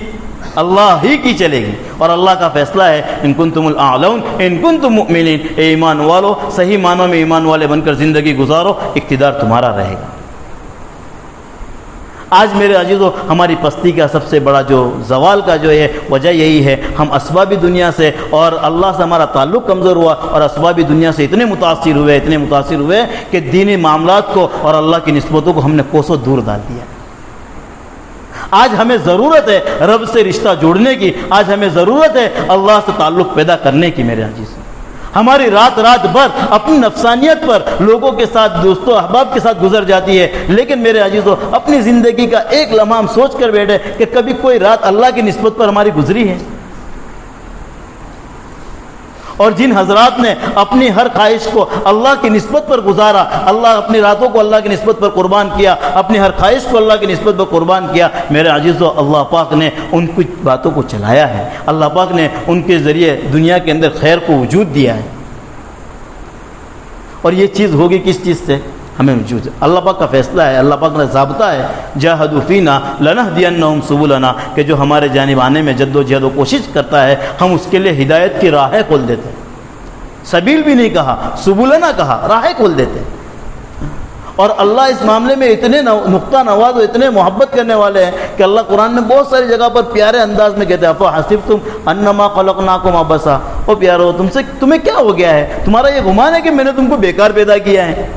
اللہ ہی کی چلے گی. اور اللہ کا فیصلہ ہے ان کنتم الاعلون ان کنتم مؤمنین، اے ایمان والو صحیح معنوں میں ایمان والے بن کر زندگی گزارو، اقتدار تمہارا رہے گا. آج میرے عزیزو ہماری پستی کا سب سے بڑا جو زوال کا جو ہے وجہ یہی ہے، ہم اسبابی دنیا سے اور اللہ سے ہمارا تعلق کمزور ہوا اور اسبابی دنیا سے اتنے متاثر ہوئے کہ دینی معاملات کو اور اللہ کی نسبتوں کو ہم نے کوسوں دور ڈال دیا. آج ہمیں ضرورت ہے رب سے رشتہ جوڑنے کی، آج ہمیں ضرورت ہے اللہ سے تعلق پیدا کرنے کی میرے عزیز۔ ہماری رات بھر اپنی نفسانیت پر لوگوں کے ساتھ، دوستوں احباب کے ساتھ گزر جاتی ہے، لیکن میرے عزیزو اپنی زندگی کا ایک لمحہ ہم سوچ کر بیٹھے کہ کبھی کوئی رات اللہ کی نسبت پر ہماری گزری ہے؟ اور جن حضرات نے اپنی ہر خواہش کو اللہ کی نسبت پر گزارا، اپنی راتوں کو اللہ کی نسبت پر قربان کیا، اپنی ہر خواہش کو اللہ کی نسبت پر قربان کیا، میرے عزیزو اللہ پاک نے ان کی باتوں کو چلایا ہے، اللہ پاک نے ان کے ذریعے دنیا کے اندر خیر کو وجود دیا ہے۔ اور یہ چیز ہوگی کس چیز سے؟ ہمیں وجود ہے، اللہ پاک کا فیصلہ ہے، اللہ پاک کا ضابطہ ہے، جاہدوا فینا لنہدینہم سبلنا، کہ جو ہمارے جانب آنے میں جد و جہد و کوشش کرتا ہے ہم اس کے لیے ہدایت کی راہیں کھول دیتے ہیں۔ سبیل بھی نہیں کہا، سبلنا کہا، راہیں کھول دیتے ہیں۔ اور اللہ اس معاملے میں اتنے نقطہ نواز اور اتنے محبت کرنے والے ہیں کہ اللہ قرآن میں بہت ساری جگہ پر پیارے انداز میں کہتے ہیں افحسبتم انما خلقناکم عبثا، او پیارو تمہیں کیا ہو گیا ہے؟ تمہارا یہ گمان ہے کہ میں نے تم کو بیکار پیدا کیا ہے؟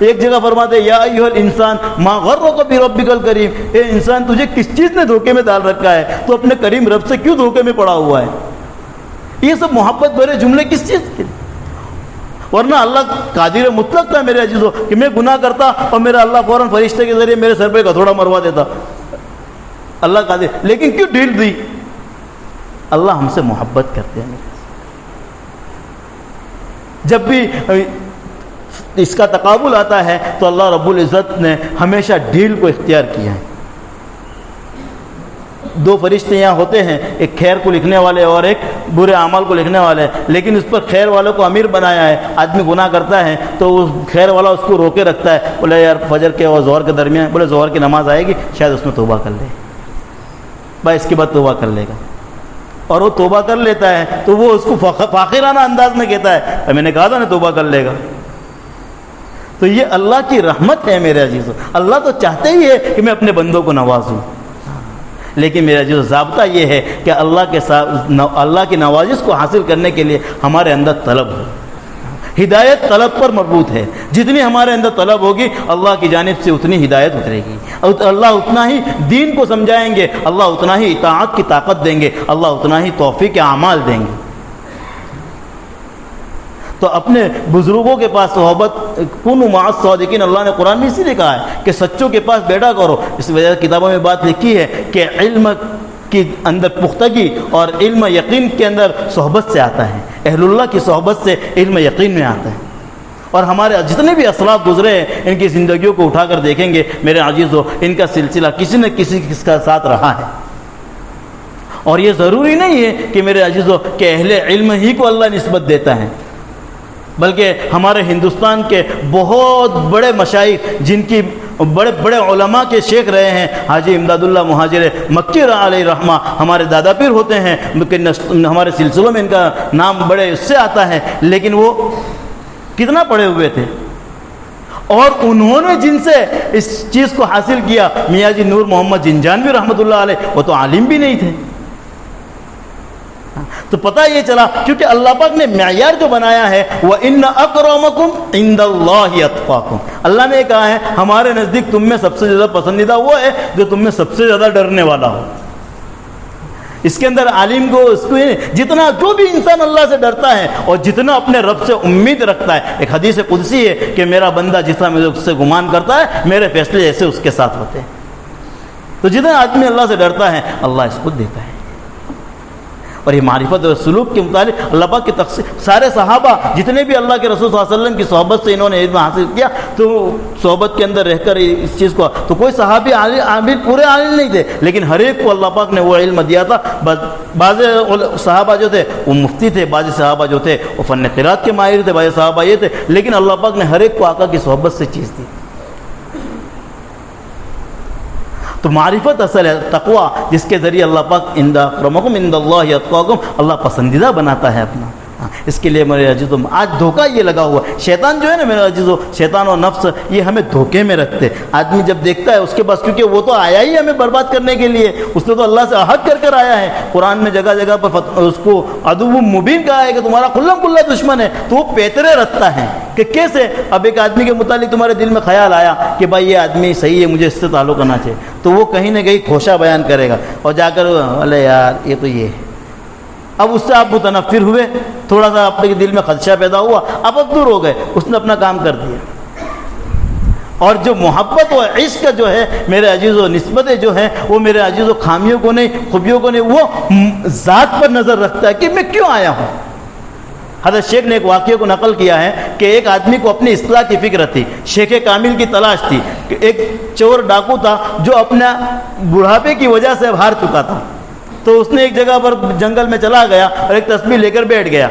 ایک جگہ فرماتے ہیں یا ایھا الانسان ما غرک بربک الکریم، اے انسان تجھے کس چیز نے دھوکے میں ڈال رکھا ہے؟ تو اپنے کریم رب سے کیوں دھوکے میں پڑا ہوا ہے؟ یہ سب محبت بھرے جملے کس چیز کے؟ ورنہ اللہ قادر مطلق تھا میرے عزیزو کہ میں گناہ کرتا اور میرا اللہ فوراً فرشتے کے ذریعے میرے سر پہ ہتھوڑا مروا دیتا، اللہ قادر، لیکن کیوں ڈھیل دی؟ اللہ ہم سے محبت کرتے ہیں میرے جب بھی اس کا تقابل آتا ہے تو اللہ رب العزت نے ہمیشہ ڈھیل کو اختیار کیا ہے۔ دو فرشتے یہاں ہوتے ہیں، ایک خیر کو لکھنے والے اور ایک برے اعمال کو لکھنے والے، لیکن اس پر خیر والوں کو امیر بنایا ہے۔ آدمی گناہ کرتا ہے تو خیر والا اس کو روکے رکھتا ہے، بولے یار فجر کے اور ظہر کے درمیان، بولے ظہر کی نماز آئے گی شاید اس میں توبہ کر لے، بھائی اس کے بعد توبہ کر لے گا، اور وہ توبہ کر لیتا ہے تو وہ اس کو فاخرانہ انداز میں کہتا ہے میں نے کہا تھا نا توبہ کر لے گا۔ تو یہ اللہ کی رحمت ہے میرے عزیزو، اللہ تو چاہتے ہی ہے کہ میں اپنے بندوں کو نوازوں، لیکن میرا جو ضابطہ یہ ہے کہ اللہ کی نوازش کو حاصل کرنے کے لیے ہمارے اندر طلب ہو۔ ہدایت طلب پر مربوط ہے، جتنی ہمارے اندر طلب ہوگی اللہ کی جانب سے اتنی ہدایت اترے گی، اللہ اتنا ہی دین کو سمجھائیں گے، اللہ اتنا ہی اطاعت کی طاقت دیں گے، اللہ اتنا ہی توفیق اعمال دیں گے۔ تو اپنے بزرگوں کے پاس صحبت، کنوا مع الصادقین، اللہ نے قرآن میں اسی لیے کہا ہے کہ سچوں کے پاس بیٹھا کرو۔ اس وجہ سے کتابوں میں بات لکھی ہے کہ علم کے اندر پختگی اور علم یقین کے اندر صحبت سے آتا ہے، اہل اللہ کی صحبت سے علم یقین میں آتا ہے۔ اور ہمارے جتنے بھی اسلاف گزرے ہیں ان کی زندگیوں کو اٹھا کر دیکھیں گے میرے عزیزو، ان کا سلسلہ کسی نہ کسی کے ساتھ رہا ہے۔ اور یہ ضروری نہیں ہے کہ میرے عزیزو کہ اہل علم ہی کو اللہ نسبت دیتا ہے، بلکہ ہمارے ہندوستان کے بہت بڑے مشائخ جن کی بڑے بڑے علماء کے شیخ رہے ہیں، حاجی امداد اللہ مہاجر مکی علیہ رحمہ ہمارے دادا پیر ہوتے ہیں، ہمارے سلسلوں میں ان کا نام بڑے اس سے آتا ہے، لیکن وہ کتنا پڑھے ہوئے تھے، اور انہوں نے جن سے اس چیز کو حاصل کیا، میاں جی نور محمد جنجانوی رحمۃ اللہ علیہ، وہ تو عالم بھی نہیں تھے۔ تو پتہ یہ چلا کیونکہ اللہ پاک نے معیار جو بنایا ہے وَإِنَّ أَكْرَمَكُمْ عِنْدَ اللَّهِ أَتْقَاكُمْ، اللہ نے کہا ہے ہمارے نزدیک تم میں سب سے زیادہ پسندیدہ وہ ہے جو تم میں سب سے زیادہ ڈرنے والا ہو۔ اس کے اندر عالم کو اس کو جتنا جو بھی انسان اللہ سے ڈرتا ہے اور جتنا اپنے رب سے امید رکھتا ہے، ایک حدیث قدسی ہے کہ میرا بندہ جتنا مجھے اس سے گمان کرتا ہے میرے فیصلے ایسے اس کے ساتھ ہوتے ہیں۔ تو جتنا آدمی اللہ سے ڈرتا ہے اللہ اس کو دیتا ہے۔ اور یہ معرفت اور سلوک کے متعلق اللہ پاک کی تقسیم، سارے صحابہ جتنے بھی اللہ کے رسول صلی اللہ علیہ وسلم کی صحبت سے انہوں نے علم حاصل کیا، تو صحبت کے اندر رہ کر اس چیز کو، تو کوئی صحابی عامل پورے عالم نہیں تھے، لیکن ہر ایک کو اللہ پاک نے وہ علم دیا تھا۔ بعض صحابہ جو تھے وہ مفتی تھے، بعض صحابہ جو تھے وہ فن قرات کے ماہر تھے، بعض صحابہ یہ تھے، لیکن اللہ پاک نے ہر ایک کو آقا کی صحبت سے چیز دی۔ تو معرفت اصل ہے، تقویٰ، جس کے ذریعے اللہ پاک عند اکرمکم عند اللہ اتقاکم، اللہ پسندیدہ بناتا ہے اپنا۔ اس کے لیے میرے عزیزوں آج دھوکہ یہ لگا ہوا ہے. شیطان جو ہے نا میرے عزیزوں، شیطان اور نفس یہ ہمیں دھوکے میں رکھتے. آدمی جب دیکھتا ہے اس کے پاس، کیونکہ وہ تو آیا ہی ہمیں برباد کرنے کے لیے، اس نے تو اللہ سے عہد کر کر آیا ہے. قرآن میں جگہ جگہ پر اس کو عدو مبین کہا ہے کہ تمہارا کھلم کھلا دشمن ہے. تو وہ پیترے رکھتا ہے کہ کیسے. اب ایک آدمی کے متعلق تمہارے دل میں خیال آیا کہ بھائی یہ آدمی صحیح ہے، مجھے اس سے تعلق کرنا چاہیے، تو وہ کہیں نہ کہیں کھوشا بیان کرے گا اور جا کر ارے یار یہ تو یہ ہے. اب اس سے آپ متنفر ہوئے، تھوڑا سا آپ کے دل میں خدشہ پیدا ہوا، آپ اب دور ہو گئے، اس نے اپنا کام کر دیا. اور جو محبت و عشق جو ہے میرے عزیزوں، نسبتیں جو ہیں وہ میرے عزیزوں خامیوں کو نہیں، خوبیوں کو نہیں، وہ ذات پر نظر رکھتا ہے کہ میں کیوں آیا ہوں. حضرت شیخ نے ایک واقعے کو نقل کیا ہے کہ ایک آدمی کو اپنی اصلاح کی فکر تھی، شیخ کامل کی تلاش تھی. کہ ایک چور ڈاکو تھا جو اپنا بڑھاپے کی وجہ سے اب ہار چکا تھا. تو اس نے ایک جگہ پر جنگل میں چلا گیا اور ایک تسبیح لے کر بیٹھ گیا.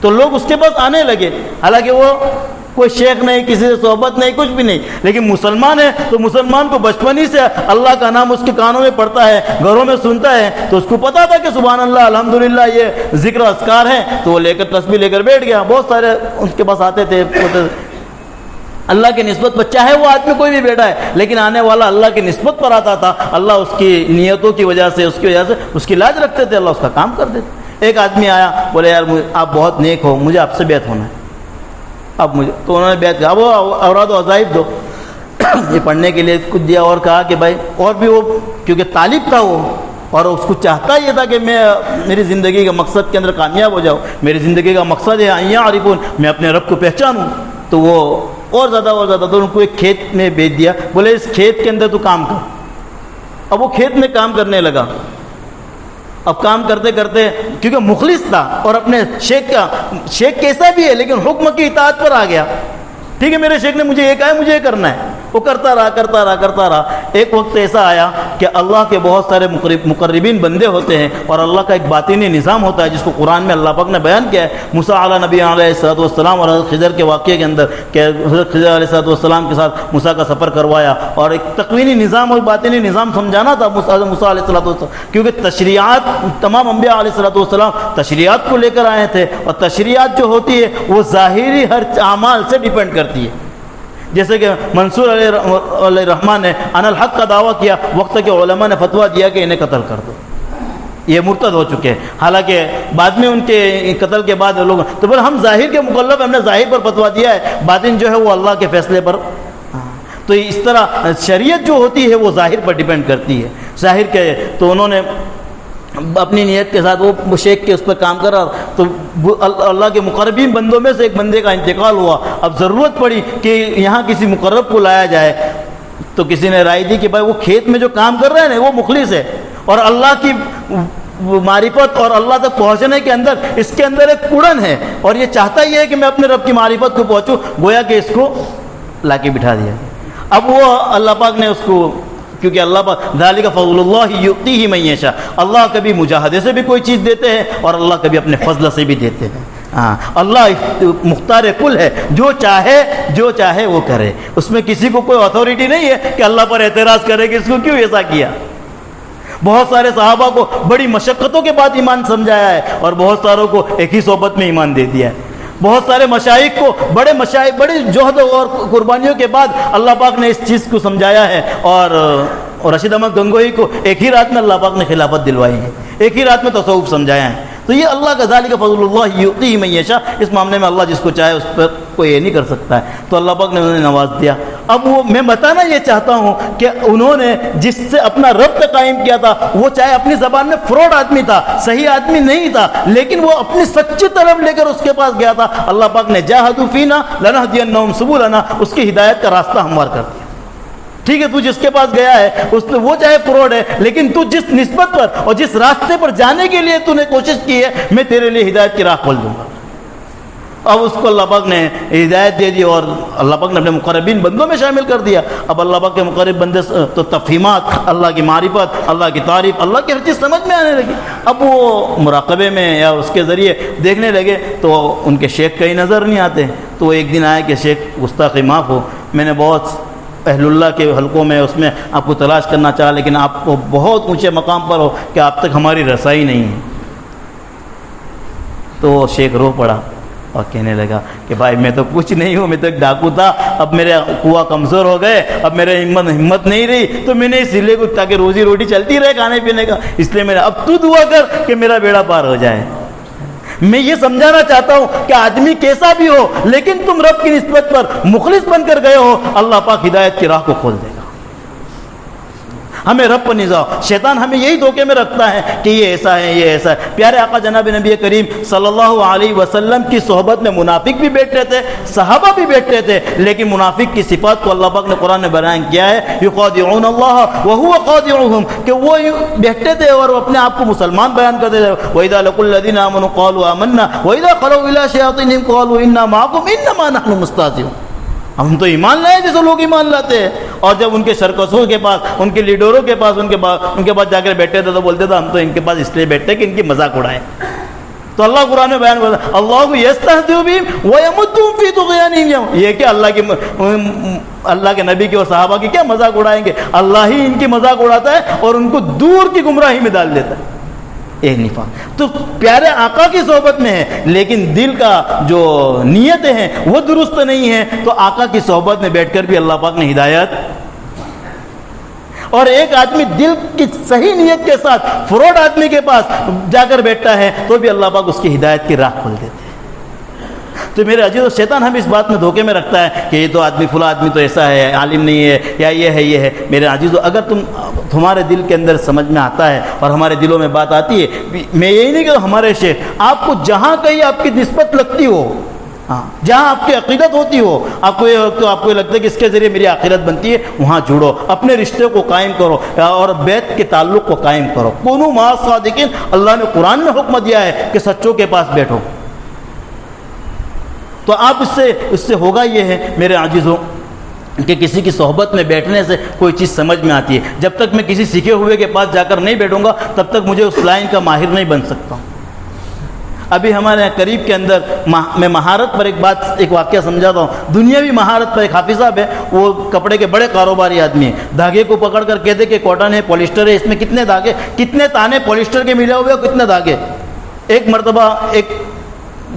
تو لوگ اس کے پاس آنے لگے، حالانکہ وہ کوئی شیخ نہیں، کسی سے صحبت نہیں، کچھ بھی نہیں، لیکن مسلمان ہے. تو مسلمان کو بچپن ہی سے اللہ کا نام اس کے کانوں میں پڑتا ہے، گھروں میں سنتا ہے، تو اس کو پتا تھا کہ سبحان اللہ الحمدللہ یہ ذکر اذکار ہیں. تو وہ لے کر تسبیح لے کر بیٹھ گیا. بہت سارے ان کے پاس آتے تھے اللہ کی نسبت پر، چاہے وہ آدمی کوئی بھی بیٹا ہے لیکن آنے والا اللہ کی نسبت پر آتا تھا. اللہ اس کی نیتوں کی وجہ سے، اس کی وجہ سے اس کی لاج رکھتے تھے، اللہ اس کا کام کر دیتے. ایک آدمی آیا، بولے یار آپ بہت نیک ہو، مجھے آپ سے بیعت ہونا ہے. اب مجھے تو انہوں نے بیعت کیا، اب وہ اوراد و وظائف دو یہ پڑھنے کے لیے کچھ دیا اور کہا کہ بھائی اور بھی، وہ کیونکہ طالب تھا وہ اور اس کو چاہتا یہ تھا کہ میں میری زندگی کے مقصد کے اندر کامیاب ہو جاؤں. میری زندگی کا مقصد ہے ان یعرفون، میں اپنے رب کو پہچانوں. تو وہ اور زیادہ تو ان کو ایک کھیت میں بھیج دیا. بولے اس کھیت کے اندر تو کام کر. اب وہ کھیت میں کام کرنے لگا. اب کام کرتے کرتے کیونکہ مخلص تھا اور اپنے شیخ کیسا بھی ہے لیکن حکم کی اطاعت پر آ گیا. ٹھیک ہے میرے شیخ نے مجھے یہ کہا ہے، مجھے یہ کرنا ہے. وہ کرتا رہا. ایک وقت ایسا آیا کہ اللہ کے بہت سارے مقربین بندے ہوتے ہیں اور اللہ کا ایک باطنی نظام ہوتا ہے جس کو قرآن میں اللہ پاک نے بیان کیا ہے. موسیٰ علیہ نبی علیہ الصلوۃ والسلام اور حضرت خضر کے واقعے کے اندر کہ حضرت خضر علیہ الصلوۃ والسلام کے ساتھ موسیٰ کا سفر کروایا اور ایک تکوینی نظام اور باطنی نظام سمجھانا تھا موسیٰ علیہ الصلوۃ والسلام. کیونکہ تشریعات تمام انبیاء علیہ الصلوۃ والسلام تشریعات کو لے کر آئے تھے اور تشریعات جو ہوتی ہے وہ ظاہری ہر اعمال سے ڈیپینڈ کرتی ہے. جیسے کہ منصور علیہ الرحمن نے ان الحق کا دعویٰ کیا، وقت کے علماء نے فتویٰ دیا کہ انہیں قتل کر دو، یہ مرتد ہو چکے ہیں. حالانکہ بعد میں ان کے قتل کے بعد لوگ تو بولے ہم ظاہر کے مکلف، ہم نے ظاہر پر فتویٰ دیا ہے، باطن جو ہے وہ اللہ کے فیصلے پر. تو اس طرح شریعت جو ہوتی ہے وہ ظاہر پر ڈیپینڈ کرتی ہے. ظاہر کے تو انہوں نے اپنی نیت کے ساتھ وہ شیخ کے اس پر کام کرا. تو اللہ کے مقربین بندوں میں سے ایک بندے کا انتقال ہوا. اب ضرورت پڑی کہ یہاں کسی مقرب کو لایا جائے. تو کسی نے رائے دی کہ بھائی وہ کھیت میں جو کام کر رہے ہیں نا وہ مخلص ہے اور اللہ کی معرفت اور اللہ تک پہنچنے کے اندر اس کے اندر ایک کڑن ہے اور یہ چاہتا ہی ہے کہ میں اپنے رب کی معرفت کو پہنچوں. گویا کہ اس کو لا کے بٹھا دیا. اب وہ اللہ پاک نے اس کو، کیونکہ اللہ پاک ذالک فضل اللہ یؤتیہ من یشاء، اللہ کبھی مجاہدے سے بھی کوئی چیز دیتے ہیں اور اللہ کبھی اپنے فضل سے بھی دیتے ہیں. اللہ مختار کل ہے، جو چاہے وہ کرے. اس میں کسی کو کوئی اتھارٹی نہیں ہے کہ اللہ پر اعتراض کرے کہ اس کو کیوں ایسا کیا. بہت سارے صحابہ کو بڑی مشقتوں کے بعد ایمان سمجھایا ہے اور بہت ساروں کو ایک ہی صحبت میں ایمان دے دیا ہے. بہت سارے مشائخ کو بڑے جوہد اور قربانیوں کے بعد اللہ پاک نے اس چیز کو سمجھایا ہے. اور رشید احمد گنگوہی کو ایک ہی رات میں اللہ پاک نے خلافت دلوائی ہے، ایک ہی رات میں تصوف سمجھایا ہے. تو یہ اللہ کا ذالک فضل اللہ یؤتیہ من یشاء، اس معاملے میں اللہ جس کو چاہے اس پر کوئی یہ نہیں کر سکتا ہے. تو اللہ پاک نے انہیں نواز دیا. اب وہ میں بتانا یہ چاہتا ہوں کہ انہوں نے جس سے اپنا ربط قائم کیا تھا وہ چاہے اپنی زبان میں فراڈ آدمی تھا، صحیح آدمی نہیں تھا، لیکن وہ اپنی سچی طرف لے کر اس کے پاس گیا تھا. اللہ پاک نے جاہدوا فینا لنہدینہم سبلنا، اس کی ہدایت کا راستہ ہموار کر دیا. ٹھیک ہے، تو جس کے پاس گیا ہے اس نے وہ چاہے فراڈ ہے لیکن تو جس نسبت پر اور جس راستے پر جانے کے لیے تو نے کوشش کی ہے میں تیرے لیے ہدایت کی راہ کھول دوں گا. اب اس کو اللہ پاک نے ہدایت دے دی اور اللہ پاک نے اپنے مقربین بندوں میں شامل کر دیا. اب اللہ پاک کے مقرب بندے تو تفہیمات، اللہ کی معرفت، اللہ کی تعریف، اللہ کی ہر چیز سمجھ میں آنے لگی. اب وہ مراقبے میں یا اس کے ذریعے دیکھنے لگے تو ان کے شیخ کہیں نظر نہیں آتے. تو وہ ایک دن آئے کہ شیخ گستاخی معاف ہو، میں نے بہت اہل اللہ کے حلقوں میں اس میں آپ کو تلاش کرنا چاہا لیکن آپ کو بہت اونچے مقام پر ہو کہ آپ تک ہماری رسائی نہیں ہے. تو وہ شیخ رو پڑا اور کہنے لگا کہ بھائی میں تو کچھ نہیں ہوں، میں تو ایک ڈاکو تھا، اب میرے کنواں کمزور ہو گئے، اب میرے ہمت نہیں رہی، تو میں نے اس لیے کو تاکہ روزی روٹی چلتی رہے کھانے پینے کا، اس لیے میں نے اب تو دعا کر کہ میرا بیڑا پار ہو جائے۔ میں یہ سمجھانا چاہتا ہوں کہ آدمی کیسا بھی ہو لیکن تم رب کی نسبت پر مخلص بن کر گئے ہو، اللہ پاک ہدایت کی راہ کو کھول دے گا۔ ہمیں رب پر نظام، شیطان ہمیں یہی دھوکے میں رکھتا ہے کہ یہ ایسا ہے، یہ ایسا ہے۔ پیارے آقا جناب نبی کریم صلی اللہ علیہ وسلم کی صحبت میں منافق بھی بیٹھتے تھے، صحابہ بھی بیٹھتے تھے، لیکن منافق کی صفات کو اللہ پاک نے قرآن میں بیان کیا ہے، یخادعون اللہ وہو خادعهم، کہ وہ بیٹھتے تھے اور اپنے آپ کو مسلمان بیان کرتے تھے۔ وَإِذَا لَقُوا الَّذِينَ آمَنُوا قَالُوا آمَنَّا وَإِذَا خَلَوْا إِلَىٰ شَيَاطِينِهِمْ قَالُوا إِنَّا مَعَكُمْ إِنَّمَا نَحْنُ مُسْتَهْزِئُونَ، ہم تو ایمان لائے جیسے لوگ ایمان لاتے ہیں، اور جب ان کے سرکسوں کے پاس، ان کے لیڈروں کے پاس، ان کے پاس جا کر بیٹھے تھے تو بولتے تھے ہم تو ان کے پاس اس لیے بیٹھتے کہ ان کی مذاق اڑائیں۔ تو اللہ قرآن میں بیان کرتا ہے اللہ یستہزئ بہم ویمدہم فی طغیانہم، یہ کہ اللہ کے نبی کے اور صحابہ کی کیا مذاق اڑائیں گے، اللہ ہی ان کی مذاق اڑاتا ہے اور ان کو دور کی گمراہی میں ڈال دیتا ہے۔ ایک نفاق تو پیارے آقا کی صحبت میں ہے لیکن دل کا جو نیتیں ہیں وہ درست نہیں ہیں، تو آقا کی صحبت میں بیٹھ کر بھی اللہ پاک نے ہدایت، اور ایک آدمی دل کی صحیح نیت کے ساتھ فراڈ آدمی کے پاس جا کر بیٹھتا ہے تو بھی اللہ پاک اس کی ہدایت کی راہ کھول دیتے ہیں۔ تو میرے عزیزو، شیطان ہم اس بات میں دھوکے میں رکھتا ہے کہ یہ تو آدمی فلاں آدمی تو ایسا ہے، عالم نہیں ہے، یا یہ ہے۔ میرے عزیزو، اگر تمہارے دل کے اندر سمجھ میں آتا ہے اور ہمارے دلوں میں بات آتی ہے، میں یہی نہیں کہ ہمارے شیخ آپ کو جہاں کہیں آپ کی نسبت لگتی ہو، جہاں آپ کی عقیدت ہوتی ہو، آپ کو یہ لگتا ہے کہ اس کے ذریعے میری عقیدت بنتی ہے، وہاں جڑو، اپنے رشتے کو قائم کرو اور بیت کے تعلق کو قائم کرو۔ کونوا مع الصادقین، اللہ نے قرآن میں حکم دیا ہے کہ سچوں کے پاس بیٹھو۔ تو آپ اس سے ہوگا یہ ہے میرے عزیزوں کہ کسی کی صحبت میں بیٹھنے سے کوئی چیز سمجھ میں آتی ہے۔ جب تک میں کسی سیکھے ہوئے کے پاس جا کر نہیں بیٹھوں گا تب تک مجھے اس لائن کا ماہر نہیں بن سکتا ہوں۔ ابھی ہمارے قریب کے اندر میں مہارت پر ایک واقعہ سمجھاتا ہوں، دنیاوی مہارت پر۔ ایک حافظ صاحب ہے، وہ کپڑے کے بڑے کاروباری آدمی ہیں، دھاگے کو پکڑ کر کہتے کہ کاٹن ہے، پولیسٹر ہے، اس میں کتنے دھاگے، کتنے تانے پولیسٹر کے ملے ہوئے، کتنے دھاگے۔ ایک مرتبہ ایک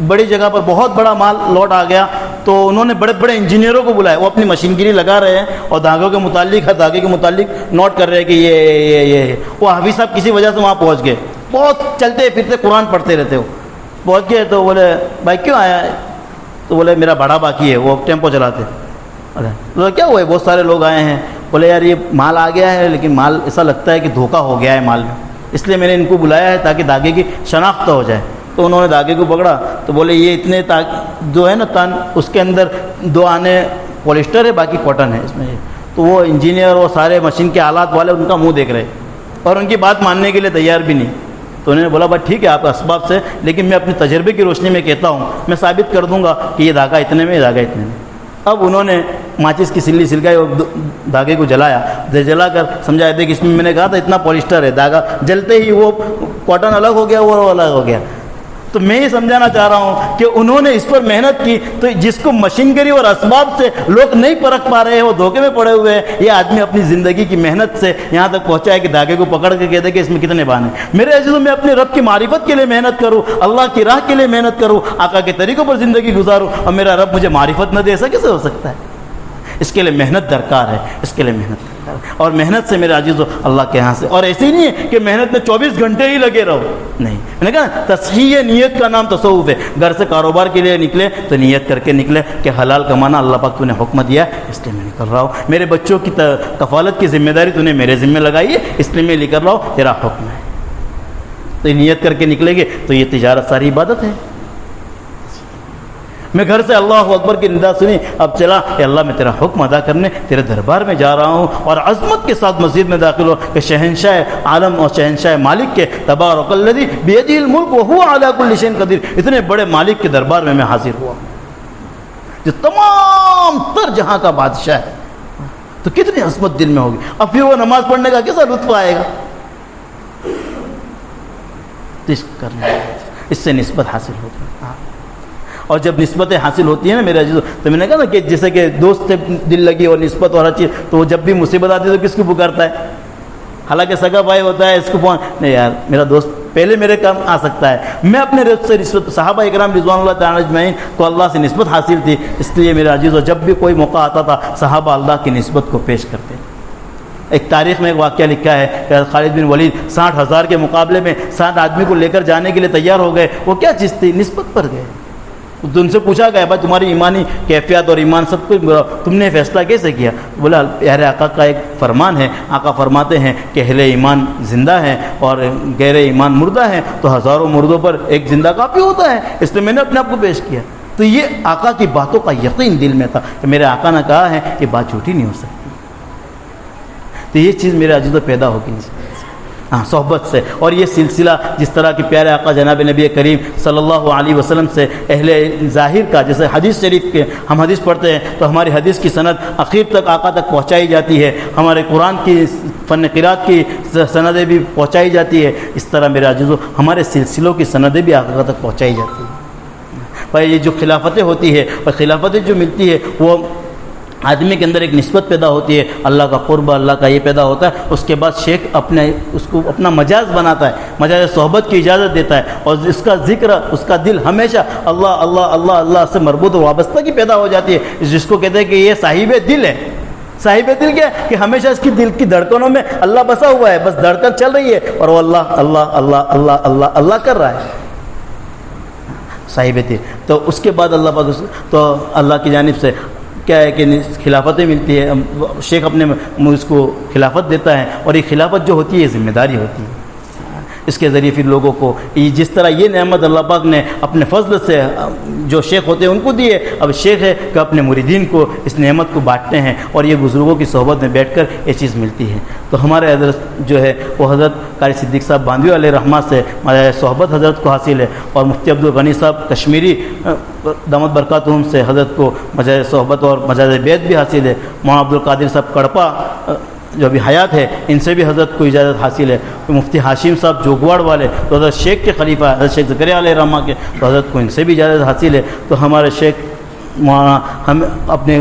بڑی جگہ پر بہت بڑا مال لوٹ آ گیا تو انہوں نے بڑے بڑے انجینئروں کو بلایا، وہ اپنی مشین گیری لگا رہے ہیں اور دھاگوں کے متعلق، ہر دھاگے کے متعلق نوٹ کر رہے ہیں کہ یہ وہ حافظ صاحب کسی وجہ سے وہاں پہنچ گئے، بہت چلتے پھرتے قرآن پڑھتے رہتے، وہ پہنچ گئے تو بولے بھائی کیوں آیا ہے؟ تو بولے میرا بڑا باقی ہے، وہ ٹیمپو چلاتے۔ بولے کیا ہوا ہے؟ بہت سارے لوگ آئے ہیں۔ بولے یار یہ مال آ گیا ہے لیکن مال ایسا لگتا ہے کہ دھوکہ ہو گیا ہے مال میں، اس لیے میں نے ان کو بلایا ہے تاکہ دھاگے کی شناخت ہو جائے۔ تو انہوں نے دھاگے کو پکڑا تو بولے یہ اتنے جو ہے نا تن، اس کے اندر 2 آنے پولیسٹر ہے، باقی کاٹن ہے اس میں۔ تو وہ انجینئر اور سارے مشین کے آلات والے ان کا منہ دیکھ رہے اور ان کی بات ماننے کے لیے تیار بھی نہیں۔ تو انہوں نے بولا بھائی ٹھیک ہے آپ اسباب سے، لیکن میں اپنے تجربے کی روشنی میں کہتا ہوں، میں ثابت کر دوں گا کہ یہ دھاگا اتنے میں، یہ دھاگا اتنے میں۔ اب انہوں نے ماچس کی سلی سلگائی اور دھاگے کو جلایا، جلا کر سمجھایا دیکھ اس میں نے کہا تھا اتنا پولیسٹر ہے، دھاگا جلتے ہی وہ کاٹن الگ ہو گیا، وہ الگ ہو گیا۔ تو میں یہ سمجھانا چاہ رہا ہوں کہ انہوں نے اس پر محنت کی، تو جس کو مشینگری اور اسباب سے لوگ نہیں پرکھ پا رہے ہیں، وہ دھوکے میں پڑے ہوئے ہیں، یہ آدمی اپنی زندگی کی محنت سے یہاں تک پہنچا ہے کہ دھاگے کو پکڑ کے کہتے کہ اس میں کتنے بانے۔ میرے عزیزوں، میں اپنے رب کی معرفت کے لیے محنت کروں، اللہ کی راہ کے لیے محنت کروں، آقا کے طریقوں پر زندگی گزاروں، اور میرا رب مجھے معرفت نہ دے، ایسا کیسے ہو سکتا ہے؟ اس کے لیے محنت درکار ہے، اس کے لیے محنت درکار ہے، اور محنت سے میرے عزیزو اللہ کے یہاں سے، اور ایسی نہیں ہے کہ محنت میں 24 گھنٹے ہی لگے رہو، نہیں، میں نے کہا تصحیح نیت کا نام تصوف ہے۔ گھر سے کاروبار کے لیے نکلے تو نیت کر کے نکلے کہ حلال کمانا اللہ پاک تو نے حکم دیا ہے، اس لیے میں نکل رہا ہوں، میرے بچوں کی کفالت کی ذمہ داری تو نے میرے ذمہ لگائی ہے، اس لیے میں نکل رہا ہوں، تیرا حکم ہے۔ تو یہ نیت کر کے نکلیں گے تو یہ تجارت ساری عبادت ہے۔ میں گھر سے اللہ اکبر کی ندا سنی، اب چلا کہ اللہ میں تیرا حکم ادا کرنے تیرے دربار میں جا رہا ہوں، اور عظمت کے ساتھ مسجد میں داخل ہو کہ شہنشاہ عالم اور شہنشاہ مالک کے تبارک الذی بیدہ الملک وہو علی کل شیء قدیر، اتنے بڑے مالک کے دربار میں حاضر ہوا جو تمام تر جہاں کا بادشاہ ہے، تو کتنی عظمت دل میں ہوگی۔ اب پھر وہ نماز پڑھنے کا کیسا لطف آئے گا؟ اس سے نسبت حاصل ہوتی ہے، اور جب نسبتیں حاصل ہوتی ہیں نا میرے عزیزو، تو میں نے کہا نا کہ جیسے کہ دوست سے دل لگی اور نسبت اور ہر چیز، تو وہ جب بھی مصیبت آتی ہے تو کس کو پکارتا ہے؟ حالانکہ سگا بھائی ہوتا ہے، اس کو نہیں یار میرا دوست پہلے میرے کام آ سکتا ہے. میں اپنے رزق سے نسبت صحابہ اکرام رضوان اللہ تعالیٰ اجمعین کو اللہ سے نسبت حاصل تھی, اس لیے میرے عزیزو جب بھی کوئی موقع آتا تھا صحابہ اللہ کی نسبت کو پیش کرتے. ایک تاریخ میں ایک واقعہ لکھا ہے کہ خالد بن ولید 60,000 کے مقابلے میں 7 آدمی کو لے کر جانے کے لیے تیار ہو گئے. وہ کیا چیز تھی؟ نسبت پر گئے. ان سے پوچھا گیا بھائی تمہاری ایمانی کیفیت اور ایمان سب کچھ تم نے فیصلہ کیسے کیا؟ بولا پیارے آقا کا ایک فرمان ہے, آقا فرماتے ہیں کہ اہل ایمان زندہ ہیں اور غیر ایمان مردہ ہیں, تو ہزاروں مردوں پر ایک زندہ کافی ہوتا ہے, اس لیے میں نے اپنے آپ کو پیش کیا. تو یہ آقا کی باتوں کا یقین دل میں تھا کہ میرے آقا نے کہا ہے کہ بات جھوٹی نہیں ہو سکتی. تو یہ چیز میرے عزیزوں پیدا ہوگی صحبت سے. اور یہ سلسلہ جس طرح کہ پیارے آقا جناب نبی کریم صلی اللہ علیہ وسلم سے اہل ظاہر کا, جیسے حدیث شریف کے ہم حدیث پڑھتے ہیں تو ہماری حدیث کی سند اخیر تک آقا تک پہنچائی جاتی ہے, ہمارے قرآن کی فن قرات کی سندیں بھی پہنچائی جاتی ہے. اس طرح میرے عزیزوں ہمارے سلسلوں کی سندیں بھی آقا تک پہنچائی جاتی ہیں. بھائی یہ جو خلافتیں ہوتی ہے اور خلافتیں جو ملتی ہے وہ آدمی کے اندر ایک نسبت پیدا ہوتی ہے, اللہ کا قرب, اللہ کا یہ پیدا ہوتا ہے. اس کے بعد شیخ اس کو اپنا مجاز بناتا ہے, مجاز صحبت کی اجازت دیتا ہے, اور اس کا ذکر, اس کا دل ہمیشہ اللہ اللہ اللہ اللہ سے مربوط و وابستہ کی پیدا ہو جاتی ہے, جس کو کہتے ہیں کہ یہ صاحب دل ہے. صاحب دل کیا ہے کہ ہمیشہ اس کی دل کی دھڑکنوں میں اللہ بسا ہوا ہے, بس دھڑکن چل رہی ہے اور وہ اللہ اللہ اللہ اللہ اللہ اللہ کر رہا ہے. صاحب دل. تو اس کے بعد اللہ پاک تو اللہ کی جانب سے کیا ہے کہ خلافتیں ملتی ہے, شیخ اپنے اس کو خلافت دیتا ہے, اور یہ خلافت جو ہوتی ہے یہ ذمہ داری ہوتی ہے. اس کے ذریعے پھر لوگوں کو جس طرح یہ نعمت اللہ پاک نے اپنے فضل سے جو شیخ ہوتے ہیں ان کو دی ہے, اب شیخ ہے کہ اپنے مریدین کو اس نعمت کو بانٹتے ہیں, اور یہ بزرگوں کی صحبت میں بیٹھ کر یہ چیز ملتی ہے. تو ہمارے حضرت جو ہے وہ حضرت قاری صدیق صاحب باندھوی علیہ رحمہ سے صحبت حضرت کو حاصل ہے, اور مفتی عبدالغنی صاحب کشمیری دامت برکاتہم سے حضرت کو مجاز صحبت اور مجاز بیعت بھی حاصل ہے. مولانا عبدالقادر صاحب کڑپا جو ابھی حیات ہے ان سے بھی حضرت کو اجازت حاصل ہے. مفتی ہاشم صاحب جوگواڑ والے تو حضرت شیخ کے خلیفہ حضرت شیخ زکریا علیہ رحمہ کے, تو حضرت کو ان سے بھی اجازت حاصل ہے. تو ہمارے شیخ ہم اپنے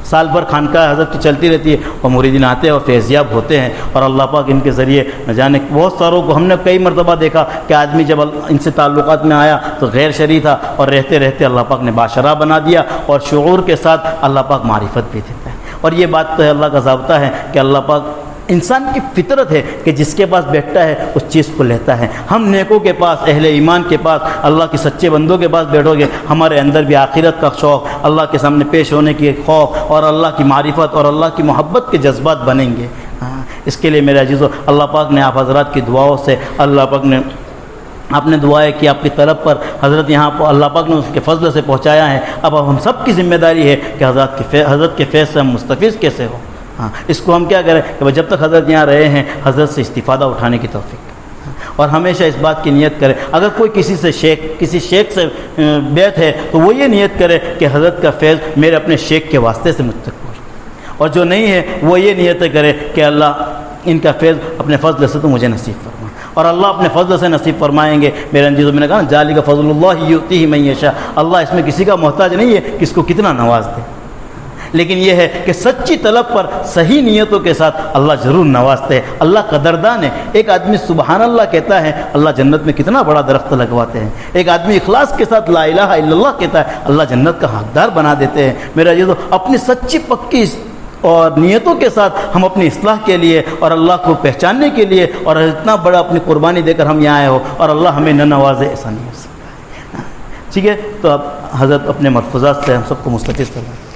سال بھر خانقاہ حضرت کی چلتی رہتی ہے, اور مریدین آتے ہیں اور فیضیاب ہوتے ہیں, اور اللہ پاک ان کے ذریعے نہ جانے بہت ساروں کو ہم نے کئی مرتبہ دیکھا کہ آدمی جب ان سے تعلقات میں آیا تو غیر شرعی تھا, اور رہتے رہتے اللہ پاک نے باشرہ بنا دیا, اور شعور کے ساتھ اللہ پاک معرفت بھی دیتا ہے. اور یہ بات تو ہے اللہ کا ضابطہ ہے کہ اللہ پاک انسان کی فطرت ہے کہ جس کے پاس بیٹھتا ہے اس چیز کو لیتا ہے. ہم نیکوں کے پاس, اہل ایمان کے پاس, اللہ کے سچے بندوں کے پاس بیٹھو گے, ہمارے اندر بھی آخرت کا شوق, اللہ کے سامنے پیش ہونے کی ایک خوف, اور اللہ کی معرفت اور اللہ کی محبت کے جذبات بنیں گے. اس کے لیے میرے عزیزو اللہ پاک نے آپ حضرات کی دعاؤں سے, اللہ پاک نے آپ نے دعائیں کہ آپ کی طرف پر حضرت یہاں پر اللہ پاک نے اس کے فضل سے پہنچایا ہے. اب ہم سب کی ذمہ داری ہے کہ حضرت کے فیض سے ہم مستفیض کیسے ہو. اس کو ہم کیا کریں کہ جب تک حضرت یہاں رہے ہیں حضرت سے استفادہ اٹھانے کی توفیق, اور ہمیشہ اس بات کی نیت کرے اگر کوئی کسی شیخ سے بیعت ہے تو وہ یہ نیت کرے کہ حضرت کا فیض میرے اپنے شیخ کے واسطے سے مجھ تک پہنچے, اور جو نہیں ہے وہ یہ نیت کرے کہ اللہ ان کا فیض اپنے فضل سے تو مجھے نصیب فرما, اور اللہ اپنے فضل سے نصیب فرمائیں گے. میرے عزیزوں میں نے کہا نا ذالک فضل اللہ یؤتیہ من یشاء, اللہ اس میں کسی کا محتاج نہیں ہے کہ اس کو کتنا نواز دے, لیکن یہ ہے کہ سچی طلب پر صحیح نیتوں کے ساتھ اللہ ضرور نوازتے ہیں. اللہ قدردان ہے. ایک آدمی سبحان اللہ کہتا ہے اللہ جنت میں کتنا بڑا درخت لگواتے ہیں. ایک آدمی اخلاص کے ساتھ لا الہ الا اللہ کہتا ہے اللہ جنت کا حقدار بنا دیتے ہیں. میرا عزیزو اپنی سچی پکی اور نیتوں کے ساتھ ہم اپنی اصلاح کے لیے اور اللہ کو پہچاننے کے لیے, اور اتنا بڑا اپنی قربانی دے کر ہم یہاں آئے ہو, اور اللہ ہمیں نہ نوازے ایسا نہیں ہو سکتا ہے. ٹھیک ہے, تو اب حضرت اپنے ملفوظات سے ہم سب کو مستفیض کریں.